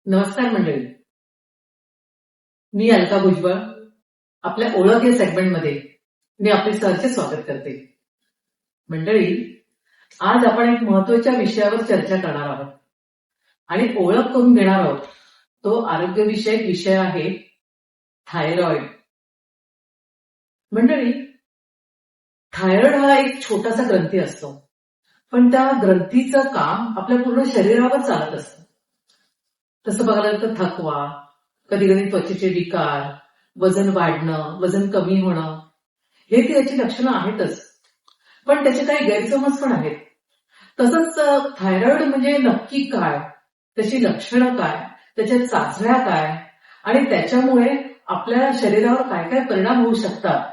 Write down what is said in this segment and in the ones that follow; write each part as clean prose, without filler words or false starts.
नमस्कार मंडळी, मी अलका भुजबळ. आपल्या ओळख या सेगमेंटमध्ये मी आपले सहर्ष स्वागत करते. मंडळी, आज आपण एक महत्वाच्या विषयावर चर्चा करणार आहोत आणि ओळख करून घेणार आहोत. तो आरोग्यविषयक विषय आहे थायरॉइड. मंडळी, थायरॉइड हा एक छोटासा ग्रंथी असतो, पण त्या ग्रंथीचं काम आपल्या पूर्ण शरीरावर चालत असतं. तसं बघायला तर थकवा, कधी कधी त्वचेचे विकार, वजन वाढणं, वजन कमी होणं, हे त्याची लक्षणं आहेतच. पण त्याचे काही गैरसमज पण आहेत. तसंच थायरॉइड म्हणजे नक्की काय, त्याची लक्षणं काय, त्याच्या चाचण्या काय आणि त्याच्यामुळे आपल्या शरीरावर काय काय परिणाम होऊ शकतात,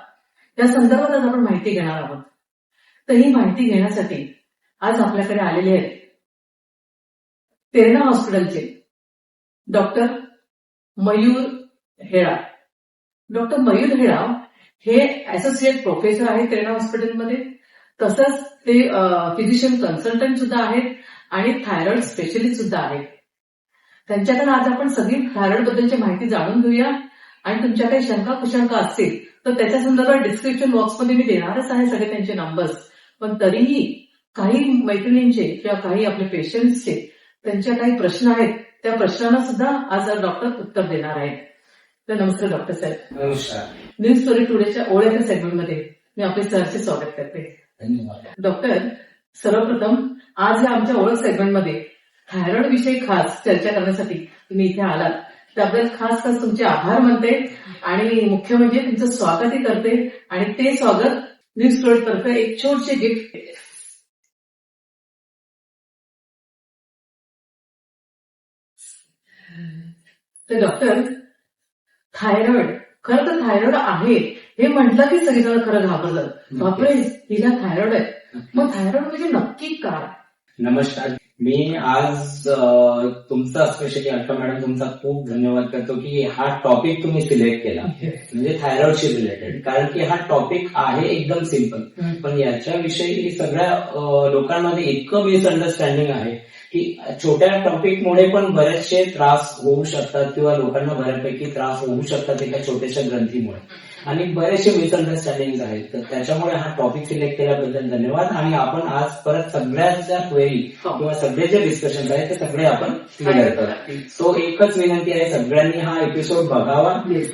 या संदर्भात आज आपण माहिती घेणार आहोत. तर ही माहिती घेण्यासाठी आज आपल्याकडे आलेले आहेत प्रेरणा हॉस्पिटलचे डॉक्टर मयूर हेळा. डॉक्टर मयूर हेळा हे असोसिएट प्रोफेसर आहेत प्रेरणा हॉस्पिटलमध्ये. तसंच ते फिजिशियन कन्सल्टंट सुद्धा आहेत आणि थायरॉइड स्पेशलिस्ट सुद्धा आहेत. त्यांच्याकडे आज आपण सगळी थायरॉइड बद्दलची माहिती जाणून घेऊया आणि तुमच्या काही शंका कुशंका असतील तर त्याच्या संदर्भात डिस्क्रिप्शन बॉक्समध्ये मी देणारच आहे सगळे त्यांचे नंबर्स. पण तरीही काही मैत्रिणींचे किंवा काही आपले पेशंट्सचे त्यांच्या काही प्रश्न आहेत, त्या प्रश्नांना सुद्धा आज डॉक्टर उत्तर देणार आहेत. तर नमस्कार डॉक्टर साहेब. नमस्कार. न्यूज स्टोरी टुडेच्या ओळख या सेगमेंटमध्ये मी आपले सहर्ष स्वागत करते. धन्यवाद. डॉक्टर, सर्वप्रथम आज या आमच्या ओळख सेगमेंटमध्ये थायरॉइड विषयी खास चर्चा करण्यासाठी तुम्ही इथे आलात, त्याबद्दल खास खास तुमचे आभार मानते आणि मुख्य म्हणजे तुमचं स्वागतही करते. आणि ते स्वागत न्यूज स्टोरी तर्फे एक छोटसे गिफ्ट. तर डॉक्टर, थायरॉइड, खरं तर थायरॉइड आहे हे म्हटलं की सगळीजण खरं घाबरलं, बापरे हिला थायरॉइड आहे. मग थायरॉइड म्हणजे नक्की काय? नमस्कार. मी आज तुमचा स्पेशली अलका मॅडम तुमचा खूप धन्यवाद करतो की हा टॉपिक तुम्ही सिलेक्ट केला, म्हणजे थायरॉइडशी रिलेटेड. कारण की हा टॉपिक आहे एकदम सिम्पल, पण याच्याविषयी सगळ्या लोकांमध्ये इतकं मिसअंडरस्टँडिंग आहे की छोट्या टॉपिकमुळे पण बरेचसे त्रास होऊ शकतात किंवा लोकांना बऱ्यापैकी त्रास होऊ शकतात एका छोट्याशा ग्रंथीमुळे, आणि बरेचसे मिसअंडरस्टँडिंग आहेत. तर त्याच्यामुळे हा टॉपिक सिलेक्ट केल्याबद्दल धन्यवाद. आणि आपण आज परत सगळ्याच्या क्वेरी किंवा सगळे जे डिस्कशन आहेत ते सगळे आपण क्लिअर करू. सो एकच विनंती आहे, सगळ्यांनी हा एपिसोड बघावा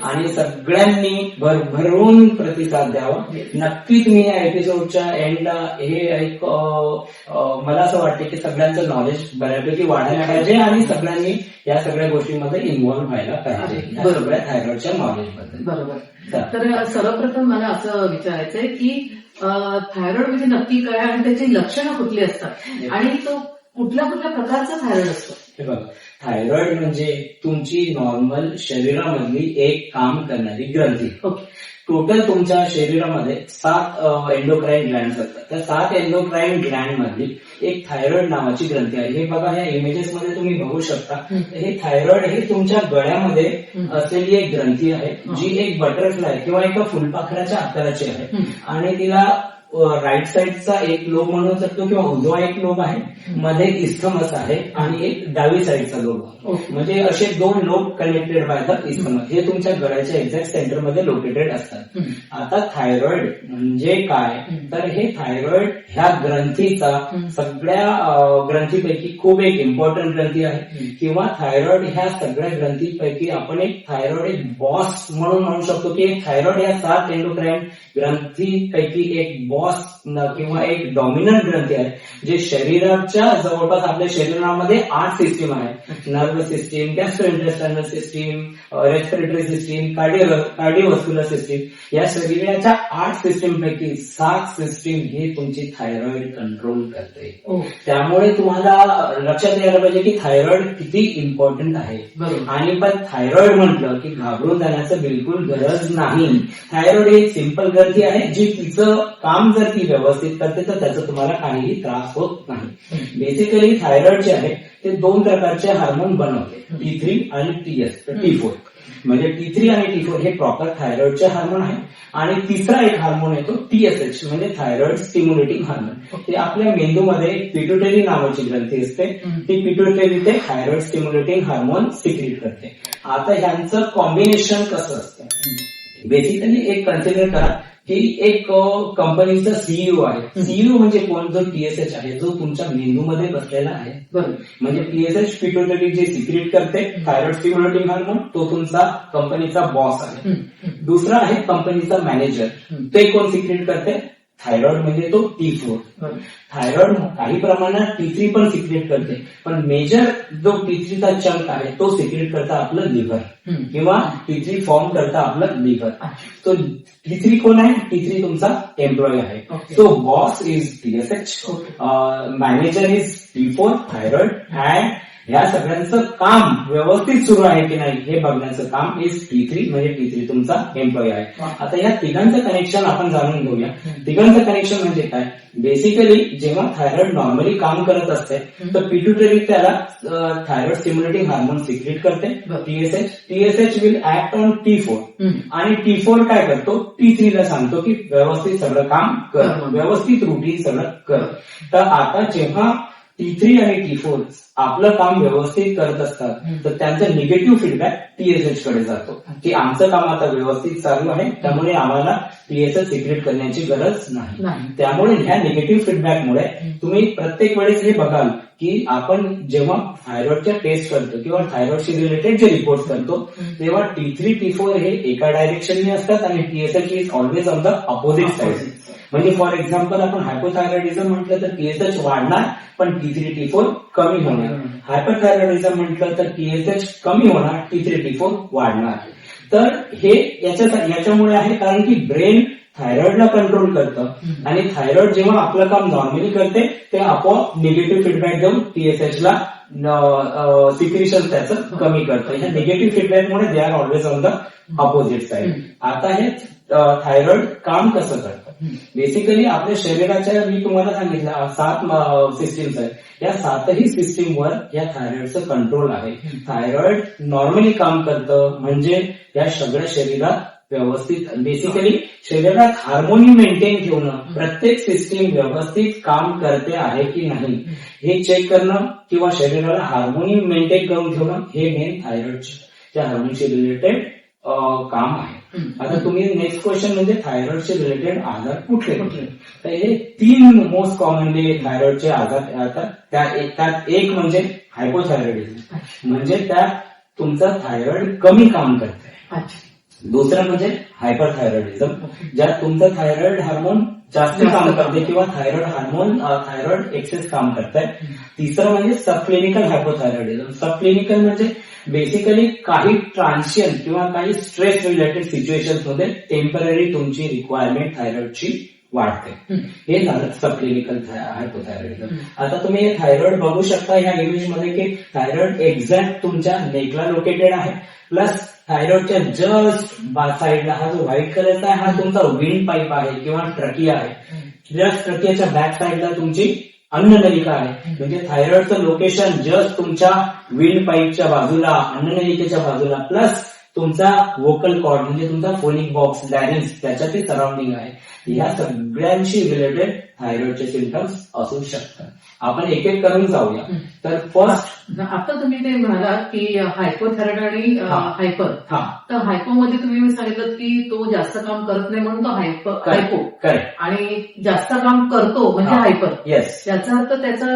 आणि सगळ्यांनी भरभरून प्रतिसाद द्यावा. नक्की तुम्ही या एपिसोडच्या एंडला हे एक मला असं वाटतं की सगळ्यांचं नॉलेज बऱ्यापैकी वाढायला पाहिजे आणि सगळ्यांनी या सगळ्या गोष्टींमध्ये इन्व्हॉल्व्ह व्हायला पाहिजे, या सगळ्या थायरॉइडच्या नॉलेजबद्दल. बरोबर. तर सर्वप्रथम मला असं विचारायचंय की थायरॉइड म्हणजे नक्की काय आणि त्याची लक्षणं कुठली असतात आणि तो कुठल्या कुठल्या प्रकारचा थायरॉइड असतो? हे बघा, थायरॉइड म्हणजे तुमची नॉर्मल शरीरामधली एक काम करणारी ग्रंथी. टोटल तुमच्या शरीरामध्ये 7 एंडोक्राईन ग्लँड असतात. त्या 7 एंडोक्राईन ग्लँड मधली एक थायरॉइड नावाची ग्रंथी आहे. हे बघा, ह्या इमेजेस मध्ये तुम्ही बघू शकता. हे थायरॉइड हे तुमच्या गळ्यामध्ये असलेली एक ग्रंथी आहे, जी एक बटरफ्लाय किंवा एका फुलपाखराच्या आकाराची आहे. आणि तिला राईट साईडचा एक लोब म्हणू शकतो किंवा उजवा एक लोब आहे, मध्ये इस्थमस आहे आणि एक डावी साईडचा लोब आहे. म्हणजे असे 2 lobe connected by the isthmus, हे तुमच्या गळ्याच्या एक्झॅक्ट सेंटरमध्ये लोकेटेड असतात. आता थायरॉइड म्हणजे काय, तर हे थायरॉइड ह्या ग्रंथीचा सगळ्या ग्रंथीपैकी खूप एक इम्पॉर्टंट ग्रंथी आहे. किंवा थायरॉइड ह्या सगळ्या ग्रंथीपैकी आपण एक थायरॉइड एक बॉस म्हणून म्हणू शकतो की एक थायरॉइड ह्या 7 एंडोक्राईन ग्रंथीपैकी एक बॉस किंवा एक डॉमिनंट ग्रंथी आहे, जे शरीराच्या जवळपास आपल्या शरीरामध्ये 8 सिस्टीम आहेत. Nervous system, gastrointestinal system, respiratory system, cardiovascular system, या शरीराच्या 8 सिस्टीम पैकी 7 सिस्टीम हे तुमची थायरॉइड कंट्रोल करते. त्यामुळे तुम्हाला लक्षात यायला पाहिजे की थायरॉइड किती इम्पॉर्टंट आहे. आणि पण थायरॉइड म्हटलं की घाबरून जाण्याचं बिलकुल गरज नाही. थायरॉइड एक सिंपल ग्रंथी आहे, जी तिचं काम जर ती व्यवस्थित करते तर त्याचा तुम्हाला काहीही त्रास होत नाही. बेसिकली थायरॉइड जे आहे ते 2 प्रकारचे हार्मोन बनवते, T3 आणि T4. म्हणजे T3 आणि T4 हे प्रॉपर थायरॉइडचे हार्मोन आहे. आणि तिसरा एक हार्मोन येतो TSH म्हणजे थायरॉइड स्टिम्युलेटिंग हार्मोन. ते आपल्या मेंदूमध्ये पिट्युटरी नावाची ग्रंथी असते. ती पिट्युटरी ते थायरॉइड स्टिम्युलेटिंग हार्मोन सिक्रिएट करते. आता ह्यांचं कॉम्बिनेशन कसं असतं, बेसिकली एक कन्सिडर करा की एक कंपनीचा सीईओ आहे. सीईओ म्हणजे कोण, जो TSH आहे, जो तुमच्या मेंदूमध्ये बसलेला आहे. म्हणजे TSH पिट्युटरी जे सिक्रिएट करते थायरॉइड स्टिम्युलेटिंग हार्मोन, तो तुमचा कंपनीचा बॉस आहे. दुसरा आहे कंपनीचा मॅनेजर, ते कोण सिक्रिएट करते, थायरॉइड म्हणजे तो T4. थायरॉइड काही प्रमाणात T3 पण सिक्रिएट करते, पण मेजर जो T3 चा चंक आहे तो सिक्रिएट करता आपलं लिव्हर किंवा T3 फॉर्म करता आपलं लिव्हर. तो T3 कोण आहे, T3 तुमचा एम्प्लॉई आहे. So boss is TSH, manager is T4 thyroid, and ह्या सगळ्यांचं काम व्यवस्थित सुरू आहे की नाही हे बघण्याचं काम इज T3 म्हणजे T3 तुमचा एम्प्लॉई आहे. आता या तिघांचं कनेक्शन आपण जाणून घेऊया. तिघांचं कनेक्शन म्हणजे काय, बेसिकली जेव्हा थायरॉइड नॉर्मली काम करत असते तर पिट्युटरी त्याला थायरॉइड स्टिम्युलेटिंग हार्मोन सिक्रिएट करते TSH will act on T4 आणि T4 काय करतो, T3 ला सांगतो की व्यवस्थित सगळं काम कर, व्यवस्थित रुटीन सगळं कर. तर आता जेव्हा T3 आणि T4 आपलं काम व्यवस्थित करत असतात तर त्यांचा निगेटिव्ह फीडबॅक TSH कडे जातो की आमचं काम आता व्यवस्थित चालू आहे, त्यामुळे आम्हाला TSH सिक्रिएट करण्याची गरज नाही. त्यामुळे ह्या निगेटिव्ह फीडबॅकमुळे तुम्ही प्रत्येक वेळेस हे बघाल की आपण जेव्हा थायरॉइडच्या टेस्ट करतो किंवा थायरॉइडशी रिलेटेड जे रिपोर्ट करतो तेव्हा T3 T4 हे एका डायरेक्शनने असतात आणि TSH is always on the opposite side. म्हणजे फॉर एक्झाम्पल आपण हायपोथायरॉइडिझम म्हटलं तर TSH वाढणार पण T3 T4 कमी होणार. हायपरथायरॉइडिझम म्हटलं तर TSH कमी होणार, T3 T4 वाढणार. तर हे याच्यामुळे आहे कारण की ब्रेन थायरॉइडला कंट्रोल करतं आणि थायरॉइड जेव्हा आपलं काम नॉर्मली करते ते आपोआप निगेटिव्ह फीडबॅक देऊन TSH ला सिक्रिशन त्याचं कमी करतं. ह्या निगेटिव्ह फीडबॅकमुळे they are always on the opposite side. आता हे थायरॉइड काम कसं करतं, बेसिकली आपल्या शरीराच्या मी तुम्हाला सांगितलं 7 सिस्टीम्स आहेत. या 7ही सिस्टीमवर या थायरॉइडचं कंट्रोल आहे. थायरॉइड नॉर्मली काम करतं म्हणजे या सगळ्या शरीरात व्यवस्थित, बेसिकली शरीरात हार्मोनी मेंटेन ठेवणं, प्रत्येक सिस्टीम व्यवस्थित काम करते आहे की नाही हे चेक करणं किंवा शरीराला हार्मोनी मेंटेन करून ठेवणं हे मेन थायरॉइडच्या हार्मोनशी रिलेटेड काम आहे. आता तुम्ही नेक्स्ट क्वेश्चन म्हणजे थायरॉइडचे रिलेटेड आजार कुठले कुठले, तर हे 3 मोस्ट कॉमनली थायरॉइडचे आजार येतात. त्यात एक म्हणजे हायपोथायरॉइडिझम, म्हणजे त्यात तुमचा थायरॉइड कमी काम करते. दुसरं म्हणजे हायपरथायरॉइडिझम, ज्यात तुमचं थायरॉइड हार्मोन जास्त काम करते किंवा थायरॉइड एक्सेस काम करताय. तिसरं म्हणजे सबक्लिनिकल हायपोथायरॉइडिझम. सबक्लिनिकल म्हणजे बेसिकली काही ट्रान्सियन किंवा काही स्ट्रेस रिलेटेड सिच्युएशन्स मध्ये टेम्पररी तुमची रिक्वायरमेंट थायरॉइडची वाढते. हे झालं सबक्लिनिकल हायपोथायरॉइडिझम. आता तुम्ही हे थायरॉइड बघू शकता ह्या इमेजमध्ये की थायरॉइड एक्झॅक्ट तुमच्या नेकला लोकेटेड आहे, प्लस थायरॉइडच्या जस्ट साईडला हा जो व्हाईट कलरचा आहे हा तुमचा विंड पाईप आहे किंवा ट्रकिया आहे. जस्ट ट्रकियाच्या बॅक साईडला तुमची अन्ननलिका आहे. म्हणजे थायरॉइडचं लोकेशन जस्ट तुमच्या विंड पाईपच्या बाजूला, अन्ननलिकेच्या बाजूला, प्लस तुमचा वोकल कॉर्ड म्हणजे तुमचा फोनिक बॉक्स, लॅरिंक्स त्याच्यातील सराउंडिंग आहे. या सगळ्यांशी रिलेटेड थायरॉइडचे सिम्पटम्स असू शकतात. आपण एक एक करून जाऊया. तर फर्स्ट आता तुम्ही ते म्हणालात की हायपोथायरॉइड आणि हायपर, तर हायपोमध्ये तुम्ही सांगितलं की तो जास्त काम करत नाही म्हणून तो हायपो, करेक्ट, आणि जास्त काम करतो म्हणजे हायपर. येस, याचा अर्थ त्याचं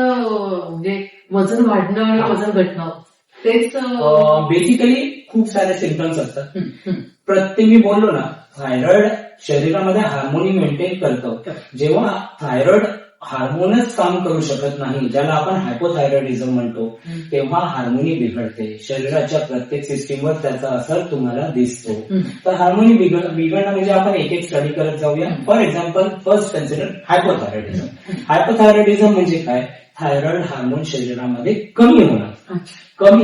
म्हणजे वजन वाढणं आणि वजन घटणं तेच बेसिकली खूप सारे सिम्पटम्स असतात. प्रत्येक मी बोललो ना थायरॉइड शरीरामध्ये हार्मोनी मेंटेन करतं. जेव्हा थायरॉइड हार्मोनच काम करू शकत नाही, ज्याला आपण हायपोथायरॉइडिझम म्हणतो, तेव्हा हार्मोनी बिघडते. शरीराच्या प्रत्येक सिस्टीमवर त्याचा असर तुम्हाला दिसतो. तर हार्मोनी बिघडणं म्हणजे आपण एक एक स्टडी करत जाऊया. For example first consider hypothyroidism. Hypothyroidism म्हणजे काय, थायरॉइड हार्मोन शरीरामध्ये कमी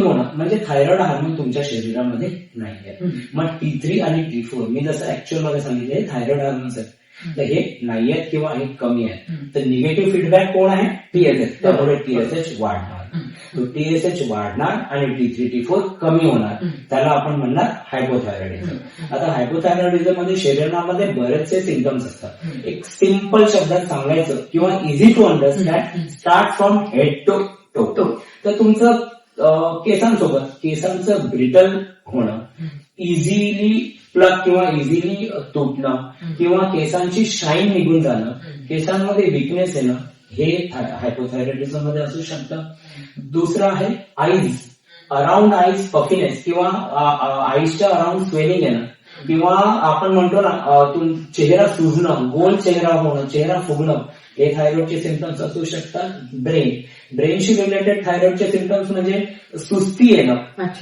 होणं म्हणजे थायरॉइड हार्मोन तुमच्या शरीरामध्ये नाही आहे. मग T3 आणि T4 मी जसं ऍक्च्युअल मध्ये सांगितलं थायरॉइड हार्मोन्स आहेत, तर हे नाही आहेत किंवा हे कमी आहेत. तर निगेटिव्ह फीडबॅक कोण आहे, TSH, त्यामुळे TSH वाढणार. तो TSH वाढणार आणि T3 T4 कमी होणार, त्याला आपण म्हणणार हायपोथायरॉइडिझम. आता हायपोथायरॉइडिझम मध्ये शरीरामध्ये बरेचसे सिम्पटम्स असतात. एक सिंपल शब्दात सांगायचं किंवा easy to understand, start from head to toe. तर तुमचं केसांचं ब्रिटल होणं, इझिली प्लग किंवा इझिली तुटणं किंवा केसांची शाईन निघून जाणं, केसांमध्ये विकनेस येणं, हे हायपोथायरॉइडिझम मध्ये असू शकतं. दुसरं आहे आईज, अराउंड आईज पफिनेस किंवा आईजच्या अराउंड स्वेलिंग येणं, किंवा आपण म्हणतो ना चेहरा सुजणं, गोल चेहरा होणं, चेहरा फुगणं, हे थायरॉइडचे सिम्पटम्स असू शकतात. ब्रेनशी रिलेटेड थायरॉइडचे सिम्पटम्स म्हणजे सुस्ती येणं,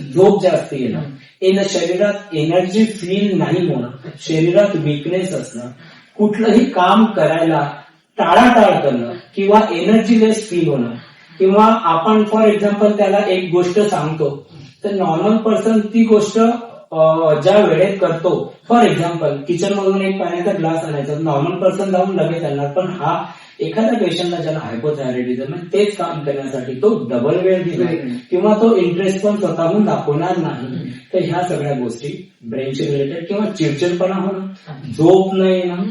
झोप जास्त येणं, शरीरात एनर्जी फील नाही होणं, शरीरात विकनेस असणं, कुठलंही काम करायला टाळाटाळ करणं किंवा एनर्जीलेस फील होणं, किंवा आपण फॉर एक्झाम्पल त्याला एक गोष्ट सांगतो तर नॉर्मल पर्सन ती गोष्ट ज्या वेळेत करतो, फॉर एक्झाम्पल किचन मधून एक पाण्याचा ग्लास आणायचा, नॉर्मल पर्सन जाऊन लगेच आणणार, पण हा एखाद्या पेशंटला ज्याला हायपोथायरॉइडिझम आहे तेच काम करण्यासाठी तो डबल वेळ देणार किंवा तो इंटरेस्ट पण स्वतःहून दाखवणार नाही. तर ह्या सगळ्या गोष्टी ब्रेनशी रिलेटेड, किंवा चिडचिडपणा होणं, झोप न येणं,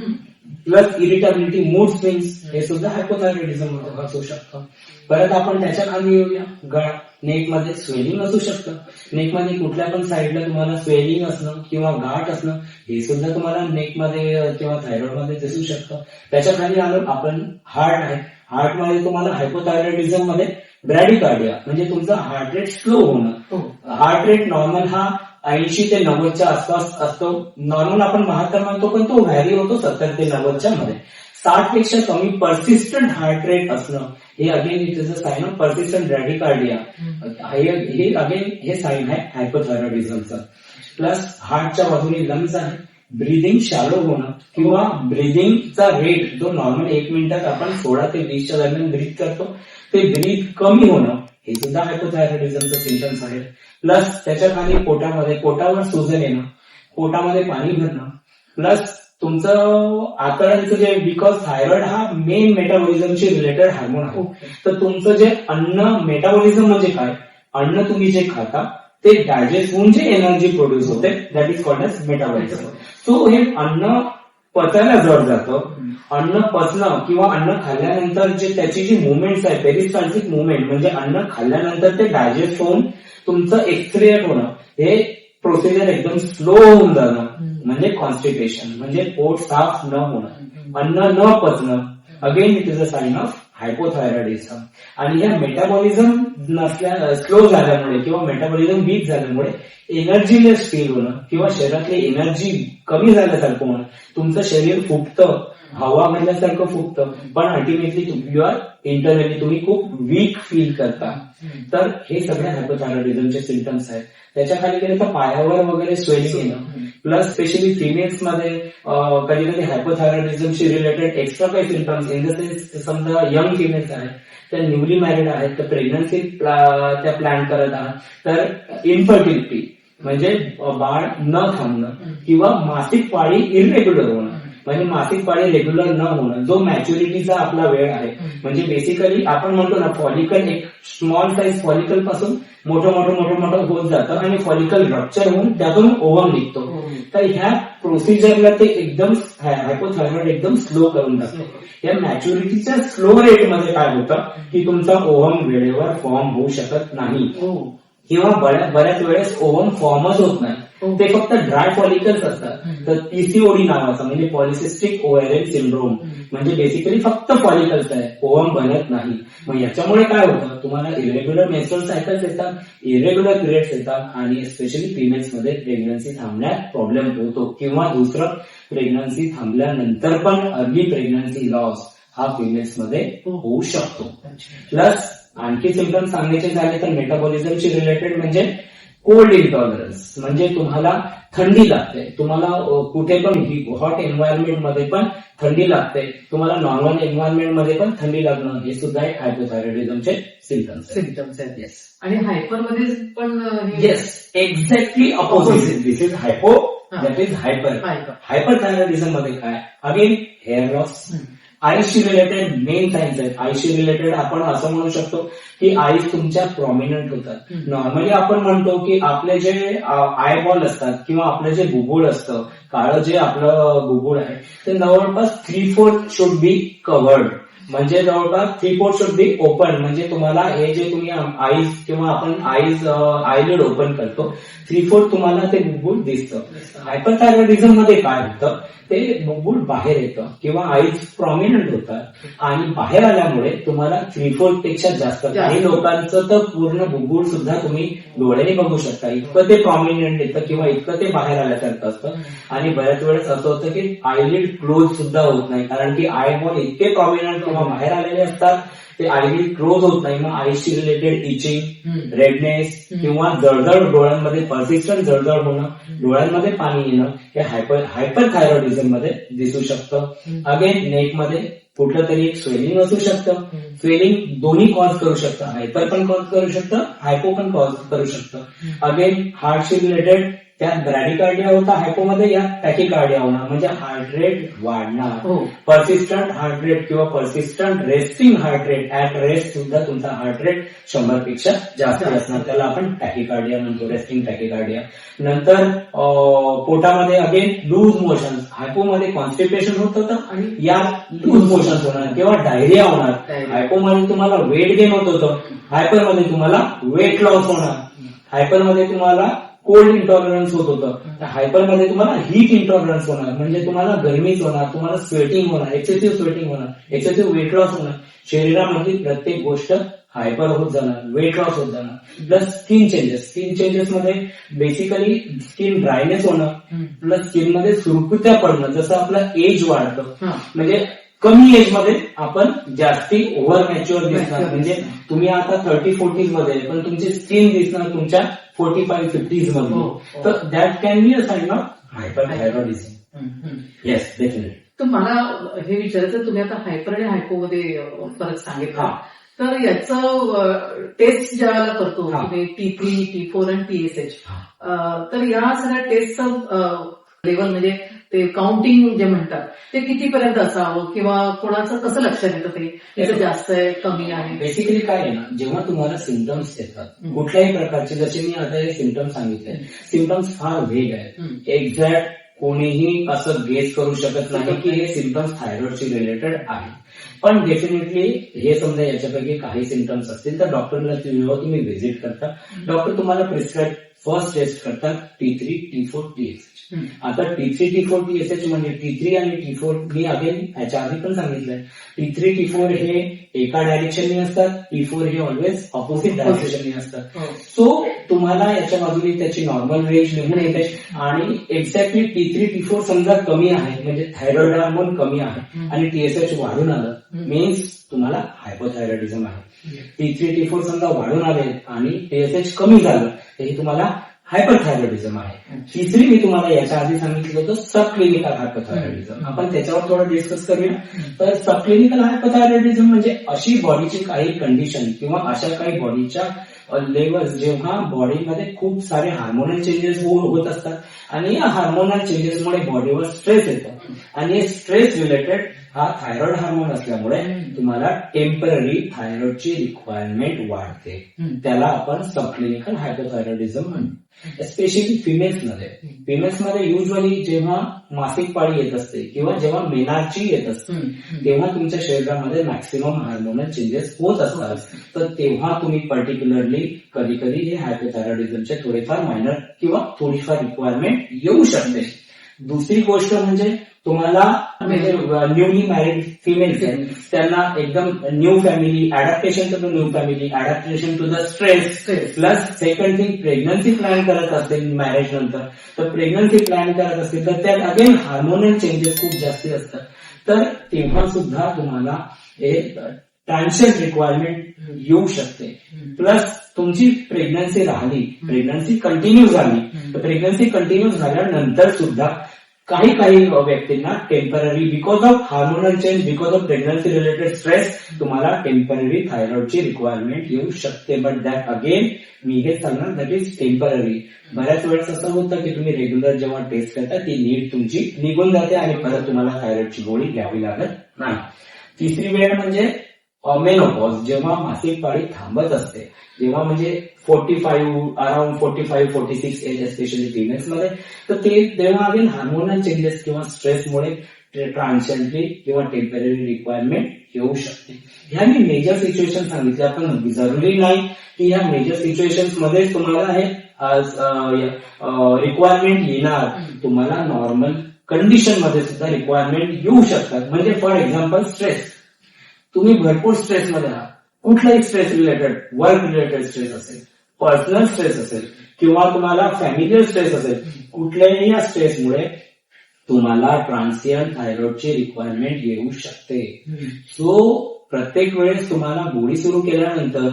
प्लस इरिटेबिलिटी, मूड स्विंग्स, हे सुद्धा हायपोथायरॉइडिझम मध्ये असू शकतं. परत आपण त्याच्या खाली येऊया, गळा, नेकमध्ये स्वेलिंग असू शकतं. नेकमध्ये कुठल्या पण साईडला तुम्हाला स्वेलिंग असणं किंवा गाठ असणं, हे सुद्धा तुम्हाला नेकमध्ये किंवा थायरॉइडमध्ये दिसू शकतं. त्याच्या खाली आलो आपण हार्ट आहे. हार्टमध्ये तुम्हाला हायपोथायरॉइडिझम मध्ये ब्रॅडिकार्डिया म्हणजे तुमचं हार्ट रेट स्लो होणं. हार्ट रेट नॉर्मल हा 80 ते 90च्या आसपास असतो. नॉर्मल आपण 72 म्हणतो, पण तो व्हॅरी होतो 70 ते 90च्या मध्ये. 60 पेक्षा कमी पर्सिस्टंट हार्ट रेट असणं, हे again it is a sign of persistent bradycardia. हे अगेन हे साइन आहे हायपोथायरॉइडिझमचं. प्लस हार्टच्या बाजूने लंग्स आहे. ब्रिदिंग शॅलो होणं किंवा ब्रिदिंगचा रेट जो नॉर्मल 1 मिनिटात आपण 16 ते 20च्या दरम्यान ब्रीथ करतो, ते ब्रीथ कमी होणं, हे सुद्धा हायपोथायरॉइडिझमचं सिम्पटम्स आहेत. प्लस त्याच्या खाली पोटावर सुजन येणं, पोटामध्ये पाणी भरणं, प्लस तुमचं आतड्यांचं जे, बिकॉज थायरॉइड हा मेन मेटाबॉलिझमशी रिलेटेड हार्मोन आहे. तर तुमचं जे अन्न, मेटाबॉलिझम म्हणजे काय, अन्न तुम्ही जे खाता ते डायजेस्ट होऊन जे एनर्जी प्रोड्यूस होते, that is called as metabolism. So हे अन्न पचायला जड जातं. अन्न पचणं किंवा अन्न खाल्ल्यानंतर जे त्याची जी मुवमेंट्स आहे, पेरिस्टाल्टिक मुवमेंट म्हणजे अन्न खाल्ल्यानंतर ते डायजेस्ट होऊन तुमचं एक्सक्रिएट होणं, हे प्रोसिजर एकदम स्लो होऊन जाणं म्हणजे कॉन्स्टिपेशन, म्हणजे पोट साफ न होणं, अन्न न पचणं, again it is a sign of hypothyroidism. आणि या मेटाबॉलिझम स्लो झाल्यामुळे किंवा मेटाबॉलिझम वीक झाल्यामुळे एनर्जीलेस फील होणं किंवा शरीरातली एनर्जी कमी झाल्यासारखं होणं, तुमचं शरीर फुगतं, हवा भरल्यासारखं फुगतं, पण अल्टिमेटली यू आर इंटरनली तुम्ही खूप वीक फील करता. तर हे सगळे हायपोथायरॉइडिझमचे सिम्पटम्स आहेत. त्याच्या खाली गेले तर पायावर वगैरे स्वेलिंग येणं, प्लस स्पेशली फिमेल्स मध्ये कधी कधी हायपोथायरॉइडिझमशी रिलेटेड एक्स्ट्रा काही सिम्पटम्स, इन द सेन्स समजा यंग फिमेल्स आहेत, त्या न्यूली मॅरिड आहेत, तर प्रेग्नन्सी त्या प्लॅन करत आहात, तर इनफर्टिलिटी म्हणजे बाळ न थांबणं किंवा मासिक पाळी इरेग्युलर होणं, म्हणजे मासिक पाळी रेग्युलर न होणं, जो मॅच्युरिटीचा आपला वेळ आहे, म्हणजे बेसिकली आपण म्हणतो ना फॉलिकल, एक स्मॉल साईज फॉलिकल पासून मोठं होत जातं आणि फॉलिकल रप्चर होऊन त्यातून ओव्हम निघतो. तर ह्या प्रोसिजरला ते एकदम हायपोथायरॉइड एकदम स्लो करून टाकतो. या मॅच्युरिटीच्या स्लो रेटमध्ये काय होतं की तुमचा ओव्हम वेळेवर फॉर्म होऊ शकत नाही किंवा बऱ्याच वेळेस ओव्हम फॉर्मच होत नाही, ते फक्त ड्राय फॉलिकल्स असतात. तर पीसीओडी नावाचा म्हणजे पॉलिसिस्टिक ओव्हॅरियन सिंड्रोम म्हणजे बेसिकली फक्त फॉलिकल्स आहे, ओव्हम बनत नाही. मग याच्यामुळे काय होतं, तुम्हाला इरेग्युलर मेन्स्ट्रुअल सायकल्स येतात, इरेग्युलर पिरियड्स येतात आणि स्पेशली फिमेल्स मध्ये प्रेग्नन्सी थांबण्यात प्रॉब्लेम होतो, किंवा दुसरं प्रेग्नन्सी थांबल्यानंतर पण अर्ली प्रेग्नन्सी लॉस हा फिमेल्स मध्ये होऊ शकतो. प्लस आणखी सिम्पटम्स सांगायचे झाले तर मेटाबॉलिझमशी रिलेटेड म्हणजे कोल्ड इंटॉलरन्स, म्हणजे तुम्हाला थंडी लागते, तुम्हाला कुठे पण हॉट एन्व्हायरमेंट मध्ये पण थंडी लागते, तुम्हाला नॉर्मल एन्व्हायरमेंट मध्ये पण थंडी लागणं, हे सुद्धा एक हायपोथायरॉइडिझमचे सिम्पटम्स आहेत. येस. आणि हायपर मध्ये पण yes, exactly opposite. This is hypo, that is hyper. Hyper thyroidism मध्ये काय, अगेन हेअर लॉस, आईशी रिलेटेड मेन सायन्स आहेत. आईशी रिलेटेड आपण असं म्हणू शकतो की आईज तुमच्या प्रॉमिनंट होतात. नॉर्मली आपण म्हणतो की आपले जे आय बॉल असतात किंवा आपलं जे बुबुळ असतं, काळं जे आपलं बुबुळ आहे ते जवळपास 3/4 शुड बी कव्हर्ड, म्हणजे जवळपास 3/4 शुड बी ओपन. म्हणजे तुम्हाला हे जे तुम्ही आईज किंवा आपण आयलिड ओपन करतो 3/4 तुम्हाला ते बुबुळ दिसतं. हायपरथायरॉइडिझम मध्ये काय होतं, ते बुबुळ बाहेर येतं किंवा आईज प्रॉमिनंट होतात आणि बाहेर आल्यामुळे तुम्हाला 3/4 पेक्षा जास्त, काही लोकांचं तर पूर्ण बुबुळ सुद्धा तुम्ही डोळ्याने बघू शकता, इतकं ते प्रॉमिनंट येतं किंवा इतकं ते बाहेर आल्यासारखं असतं. आणि बऱ्याच वेळेस असं होतं की आयलिड क्लोज सुद्धा होत नाही, कारण की आय बॉल इतके प्रॉमिनंट किंवा बाहेर आलेले असतात, ते आयलिड क्लोज होत नाही. मग आईशी रिलेटेड इचिंग, रेडनेस किंवा जळजळ डोळ्यांमध्ये, पर्सिस्टंट जळजळ होणं, डोळ्यांमध्ये पाणी येणं, हे हायपरथायरॉइडिझम मध्ये दिसू शकतं. अगेन नेकमध्ये कुठलं तरी एक स्वेलिंग असू शकतं. स्वेलिंग दोन्ही कॉज करू शकतं, हायपर पण कॉज करू शकतं, हायपो पण कॉज करू शकतं. अगेन हार्टशी रिलेटेड, त्यात ब्रॅडिकार्डिया होता हायपोमध्ये, या टॅकिकार्डिया होणार, म्हणजे हार्ट रेट वाढणार. पर्सिस्टंट हार्ट रेट किंवा persistent resting heart rate, at rest सुद्धा तुमचा हार्ट रेट 100 पेक्षा जास्त असणार, त्याला आपण टॅकिकार्डिया म्हणतो, रेस्टिंग टॅकिकार्डिया. नंतर पोटामध्ये अगेन लूज मोशन, हायपोमध्ये कॉन्स्टिपेशन होत होतं आणि या लूज मोशन होणार किंवा डायरिया होणार. हायपोमध्ये तुम्हाला वेट गेन होत होतं, हायपरमध्ये तुम्हाला वेट लॉस होणार. हायपरमध्ये तुम्हाला कोल्ड इंटॉलरन्स होत होतं, तर हायपरमध्ये तुम्हाला हीट इंटॉलरन्स होणार, म्हणजे तुम्हाला गरमीच होणार, तुम्हाला स्वेटिंग होणार, एक्सेसिव्ह स्वेटिंग होणार, एक्सेसिव्ह वेट लॉस होणार. शरीरामधली प्रत्येक गोष्ट हायपर होत जाणार, वेट लॉस होत जाणार. Plus skin changes, skin changes मध्ये बेसिकली स्किन ड्रायनेस होणं, प्लस स्किन मध्ये सुरकुत्या पडणं, जसं आपलं एज वाढतं, म्हणजे कमी एज मध्ये आपण जास्ती ओव्हर मॅच्युअर दिसणार. म्हणजे तुम्ही आता 30-40s मध्ये, पण तुमची स्किन दिसणार तुमच्या 45-50s मध्ये. तर that can be a sign of hyperthyroidism. Yes, definitely. तर मला हे विचारायचं, तुम्ही आता हायपर आणि हायपो मध्ये फरक सांगितला, तर याचं टेस्ट ज्या वेळेला करतो T3, T4 आणि TSH, तर या सगळ्या टेस्टचं लेवल, म्हणजे ते काउंटिंग जे म्हणतात, ते कितीपर्यंत असावं किंवा कोणाचं कसं लक्षात येतं ते त्याचं जास्त आहे कमी आहे? बेसिकली काय आहे ना, जेव्हा तुम्हाला सिम्पटम्स येतात कुठल्याही प्रकारचे, जसे मी आता हे सिम्पटम्स सांगितले, सिम्पटम्स फार वेग आहेत, एक्झॅक्ट कोणीही असं गेस करू शकत नाही की हे सिम्पटम्स थायरॉइडशी रिलेटेड आहे. पण डेफिनेटली हे समजा याच्यापैकी काही सिम्पटम्स असतील तर डॉक्टरला जेव्हा तुम्ही व्हिजिट करता, डॉक्टर तुम्हाला प्रिस्क्राईब फर्स्ट टेस्ट करतात T3, T4, TSH. आता T3, T4, TSH म्हणजे T3 आणि T4 मी अगेन याच्या आधी पण सांगितलंय, T3, T4 हे एका डायरेक्शननी असतात, T4 हे ऑलवेज ऑपोजिट डायरेक्शननी असतात. सो तुम्हाला याच्या बाजूने त्याची नॉर्मल रेंज निघून येते आणि एक्झॅक्टली T3, T4 समजा कमी आहे म्हणजे थायरॉइड हार्मोन कमी आहे आणि TSH वाढून आलं, मीन्स तुम्हाला हायपोथायरॉइडिझम आहे. T3, T4 समजा वाढून आले आणि TSH कमी झालं तर हे तुम्हाला हायपरथायरॉइडिझम आहे. तिसरी मी तुम्हाला याच्या आधी सांगितलं होतं सब क्लिनिकल हायपरथायरॉइडिझम, आपण त्याच्यावर थोडं डिस्कस करूया. तर सब क्लिनिकल हायपरथायरॉइडिझम म्हणजे अशी बॉडीची काही कंडिशन किंवा अशा काही बॉडीच्या लेवल जेव्हा बॉडीमध्ये खूप सारे हार्मोनल चेंजेस होत असतात आणि या हार्मोनल चेंजेसमुळे बॉडीवर स्ट्रेस येतो आणि स्ट्रेस रिलेटेड हा थायरॉइड हार्मोन असल्यामुळे तुम्हाला टेम्पररी थायरॉइडची रिक्वायरमेंट वाढते, त्याला आपण सबक्लिनिकल हायपोथायरॉइडिझम म्हणतो. स्पेशली फिमेल्समध्ये युजली जेव्हा मासिक पाळी येत असते किंवा जेव्हा मेनार्ची येत असते तेव्हा तुमच्या शरीरामध्ये मॅक्सिमम हार्मोनल चेंजेस होत असतात, तर तेव्हा तुम्ही पर्टिक्युलरली कधी कधी हे हायपोथायरॉइडिझमचे थोडेफार मायनर किंवा थोडीफार रिक्वायरमेंट येऊ शकते. दुसरी गोष्ट म्हणजे तुम्हाला म्हणजे न्यूली मॅरिड फिमेल्स आहेत त्यांना एकदम new family, adaptation to the new family, adaptation to the stress, plus second thing pregnancy plan करत असतील मॅरेज नंतर, तर प्रेग्नन्सी प्लॅन करत असतील तर त्यात अगेन हार्मोनल चेंजेस खूप जास्ती असतात, तर तेव्हा सुद्धा तुम्हाला हे ट्रान्शियंट रिक्वायरमेंट येऊ शकते. प्लस तुमची प्रेग्नन्सी राहिली, प्रेग्नन्सी कंटिन्यू झाली, तर प्रेग्नन्सी कंटिन्यू झाल्यानंतर सुद्धा काही व्यक्तींना temporary because of hormonal change, because of pregnancy related stress तुम्हाला टेम्पररी थायरॉइडची रिक्वायरमेंट येऊ शकते. बट दॅट अगेन मी हे सांगणार दॅट इज टेम्पररी. बऱ्याच वेळेस असं होतं की तुम्ही रेग्युलर जेव्हा टेस्ट करता ती नीड तुमची निघून जाते आणि परत तुम्हाला थायरॉइडची गोळी घ्यावी लागत नाही. तिसरी वेळ म्हणजे मेनोपॉज, जेव्हा मासिक पाळी थांबत असते, जेव्हा म्हणजे 45 46 एज स्पेशली फिमेल्स मध्ये, तर ते तेव्हा अगेन हार्मोनल चेंजेस किंवा स्ट्रेसमुळे ट्रान्सियंटली किंवा टेम्पररी रिक्वायरमेंट येऊ शकते. ह्या मी मेजर सिच्युएशन सांगितल्या, पण जरुरी नाही की ह्या मेजर सिच्युएशन मध्ये तुम्हाला हे रिक्वायरमेंट येणार. तुम्हाला नॉर्मल कंडिशन मध्ये सुद्धा रिक्वायरमेंट येऊ शकतात. म्हणजे फॉर एक्झाम्पल स्ट्रेस, तुम्ही भरपूर स्ट्रेसमध्ये आहात, कुठलाही stress related, work related stress असेल, पर्सनल स्ट्रेस असेल किंवा तुम्हाला फॅमिलियल स्ट्रेस असेल, कुठल्याही या स्ट्रेसमुळे तुम्हाला ट्रान्सियंट थायरॉइडची रिक्वायरमेंट येऊ शकते. सो प्रत्येक वेळेस तुम्हाला गोळी सुरू केल्यानंतर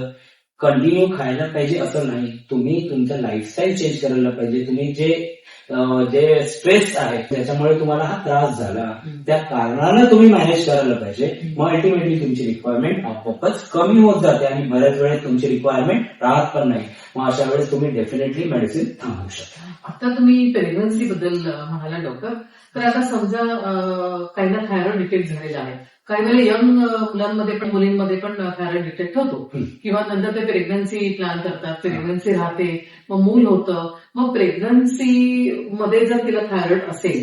कंटिन्यू खायला पाहिजे असं नाही. तुम्ही तुमचं लाईफस्टाईल चेंज करायला पाहिजे. तुम्ही जे स्ट्रेस आहे त्याच्यामुळे तुम्हाला हा त्रास झाला, त्या कारणानं तुम्ही मॅनेज करायला पाहिजे. मग अल्टिमेटली तुमची रिक्वायरमेंट आपोआपच कमी होत जाते आणि बऱ्याच वेळेस तुमची रिक्वायरमेंट राहत पण नाही. मग अशा वेळेस तुम्ही डेफिनेटली मेडिसिन थांबवू शकता. आता तुम्ही प्रेग्नन्सी बद्दल म्हणाला डॉक्टर, तर आता समजा काहींना थायरॉइड डिटेक्ट झालेला आहे, काही वेळेला यंग मुलांमध्ये पण मुलींमध्ये पण थायरॉइड डिटेक्ट होतो, किंवा नंतर ते प्रेग्नन्सी प्लॅन करतात, प्रेग्नन्सी राहते, मग मूल होतं, मग प्रेग्नन्सी मध्ये जर तिला थायरॉइड असेल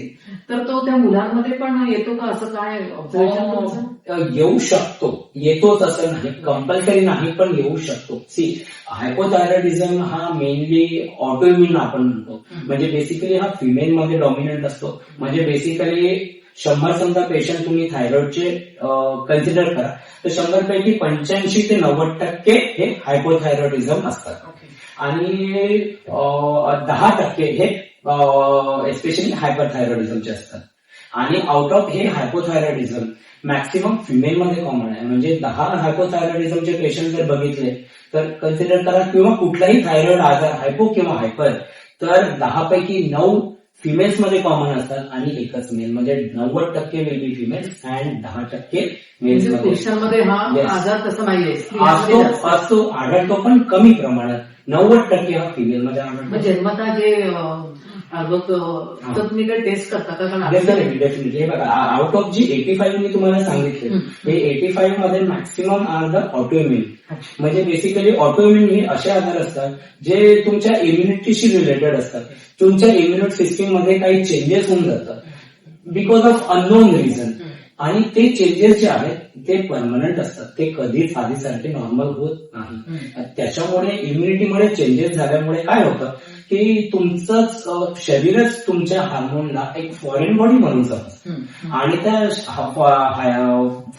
तर तो त्या मुलांमध्ये पण येतो का, असं काय ऑब्झर्वेशन? येऊ शकतो, येतोच असं नाही, कंपल्सरी नाही, पण येऊ शकतो. सी, हायपोथायरॉइडिझम हा मेनली ऑटोइम्युन आपण म्हणतो. म्हणजे बेसिकली हा फिमेल मध्ये डॉमिनंट असतो. म्हणजे बेसिकली 100 समजा पेशंट तुम्ही थायरॉइडचे कन्सिडर करा, तर 100 पैकी 85 ते 90% हे हायपोथायरॉइडिझम असतात आणि 10% हे एस्पेशली हायपरथायरॉइडिझमचे असतात. आणि आउट ऑफ हे हायपोथायरॉइडिझम मॅक्सिमम फिमेलमध्ये कॉमन आहे. म्हणजे 10 हायपोथायरॉइडिझमचे पेशंट जर बघितले तर कन्सिडर करा, किंवा कुठलाही थायरॉइड आजार हायपो किंवा हायपर, तर 10 पैकी 9 फिमेल्स मध्ये कॉमन असतात आणि एकच मेल. म्हणजे 90% will be females and 10% males मध्ये. पुरुषांमध्ये हा आजार तसा नाहीये, असतो, आढळतो, पण कमी प्रमाणात. 90% हा फिमेल मध्ये आढळतो. जन्मता जे तुम्ही काही टेस्ट करता का? डेफिनेटली. हे बघा, आउट ऑफ जी 85 मी तुम्हाला सांगितले, हे 85 मध्ये मॅक्सिमम आर द ऑटोइम्युन. म्हणजे बेसिकली ऑटोइम्युन हे असे आजार असतात जे तुमच्या इम्युनिटीशी रिलेटेड असतात. तुमच्या इम्युनिटी सिस्टीम मध्ये काही चेंजेस होऊन जातात बिकॉज ऑफ अननोन रिझन, आणि ते चेंजेस जे आहेत ते परमनंट असतात. ते कधीच आधीसारखे नॉर्मल होत नाही. त्याच्यामुळे इम्युनिटीमध्ये चेंजेस झाल्यामुळे काय होतं की तुमचंच शरीरच तुमच्या हार्मोनला एक फॉरेन बॉडी म्हणून समजतं आणि त्या